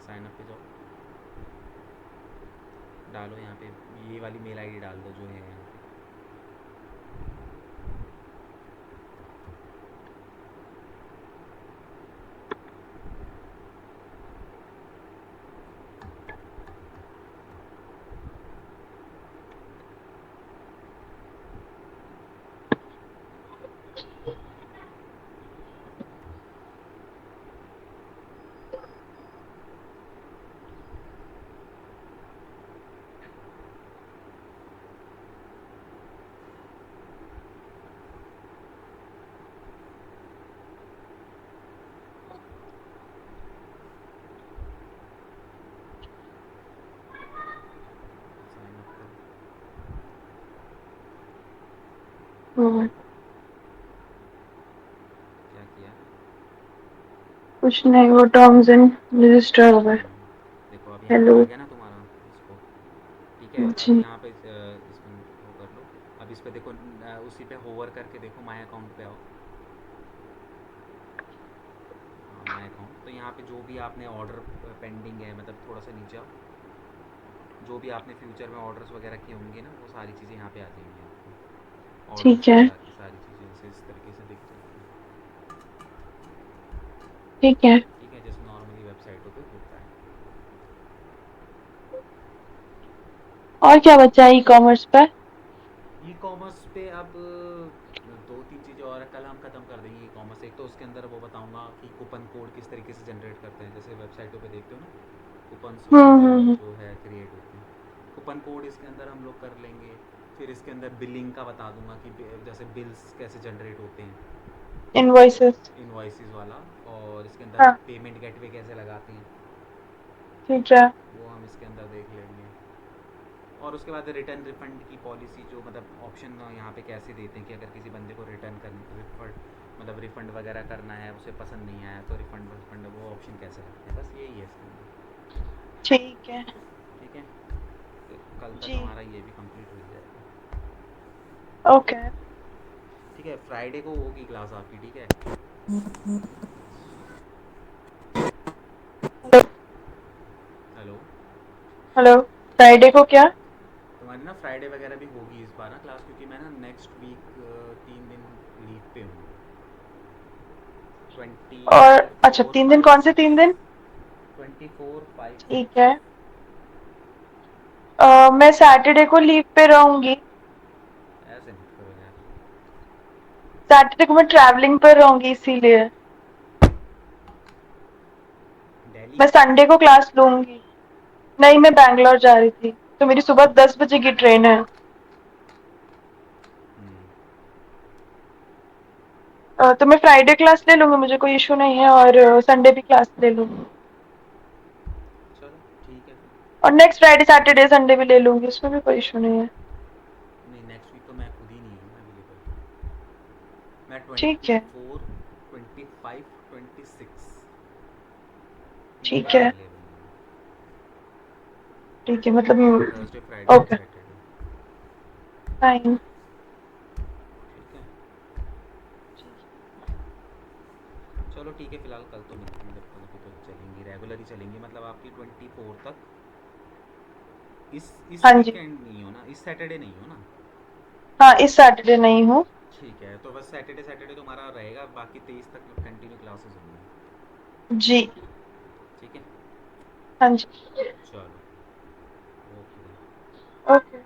साइन अप पे जाओ, डालो यहाँ पे ये वाली मेल आईडी डाल दो जो है यहाँ पे। हम्म, क्या किया? कुछ नहीं, वो टर्म्स एंड रजिस्टर हो गए। देखो अब यहाँ पे हेलो। आ गया ना तुम्हारा इसको, ठीक है। अब जी। यहाँ पे इसमें वो कर लो। अब इस पे देखो, उसी पे होवर करके देखो, माय अकाउंट पे आओ। हाँ, माय अकाउंट। तो यहाँ पे जो भी आपने ऑर्डर पेंडिंग है, मतलब थोड़ा सा नीचे आओ, जो भी आपने फ्यूचर में ऑर्डर्स वगैरह किए होंगे ना, वो सारी चीज़ें यहाँ पे आ जाएंगी आपको। ऑर्डर्स ठीक है। पे जाके सारी चीज़ें जैसे इस तरीके से दिख जाएगी। ठीक है। ठीक है, जैसे नॉर्मली वेबसाइटों पे होता है। और क्या बचा है ई कॉमर्स पे? ई कॉमर्स पे अब दो तीन चीज़ें और है, कल हम ख़त्म कर देंगे ई कॉमर्स। एक तो उसके अंदर वो बताऊंगा कि कूपन कोड किस तरीके से जनरेट करते हैं, जैसे वेबसाइटों पे देखते हो ना, कूपन्स वगैरह हम्म। जो है क्रिएट होते हैं। कूपन कोड इसके अंदर हम लोग कर लेंगे। फिर इसके अंदर बिलिंग का बता दूंगा कि जैसे बिल्स कैसे जनरेट होते हैं, इनवॉइसेस। इनवॉइसेस वाला। और इसके अंदर हाँ। पेमेंट गेटवे कैसे लगाते हैं, ठीक है। वो हम इसके अंदर देख लेंगे। और उसके बाद रिटर्न रिफ़ंड की पॉलिसी, जो मतलब ऑप्शन यहाँ पे कैसे देते हैं कि अगर किसी बंदे को रिटर्न करने, रिफंड मतलब रिफ़ंड वगैरह करना है, उसे पसंद नहीं आया तो रिफ़ंड रिफ़ंड वो ऑप्शन कैसे लगते हैं, बस यही है इसके अंदर। ठीक है। ठीक है, तो कल तक जी। हमारा ये भी कंप्लीट हो जाएगा। ओके। ठीक है, फ्राइडे को होगी क्लास आपकी, ठीक है। हेलो। हेलो। फ्राइडे को क्या? तुम्हारी ना फ्राइडे वगैरह भी होगी इस बार ना क्लास, क्योंकि मैं ना नेक्स्ट वीक 3 दिन लीव पे हूँ। ट्वेंटी और अच्छा, फोर 3 दिन फाइव कौन से सिक्स 3 दिन? 24, 5, 6। ठीक है। मैं सैटरडे को लीव पे रहूंगी। ऐसे मत करो यार। सैटरडे को मैं ट्रैवलिंग पर रहूंगी इसीलिए। दिल्ली। मैं संडे को क्लास लूंगी। नहीं, मैं बैंगलोर जा रही थी, तो मेरी सुबह 10 बजे की ट्रेन है। तो मैं फ्राइडे क्लास ले लूंगी, मुझे कोई इशू नहीं है, और संडे भी क्लास ले लूंगी। चलो ठीक है फिर। और नेक्स्ट फ्राइडे सैटरडे संडे भी ले लूंगी, उसमें भी कोई इशू नहीं है। नहीं, नेक्स्ट वीक तो मैं खुद ही नहीं हूँ अवेलेबल। मैं ठीक ट्वेंटी है। फोर 25, 26 ठीक मैं है। अवेलेबल हूँ। ठीक है, मतलब Thursday, Friday and okay. Saturday. Fine. ठीक है, चलो ठीक है, फिलहाल कल तो मिलते हैं, जब तक अभी तो चलेंगी रेगुलर ही चलेंगी, मतलब आपकी 24 तक। इस हाँ जी। वीकेंड नहीं हो ना, इस सैटरडे नहीं हो ना? हाँ, इस सैटरडे नहीं हूँ। ठीक है, तो बस सैटरडे सैटरडे तुम्हारा रहेगा, बाकी 23 तक कंटिन्यू क्लासेस होंगी। जी। ठीक है, हाँ जी। चलो, ओके। ओके।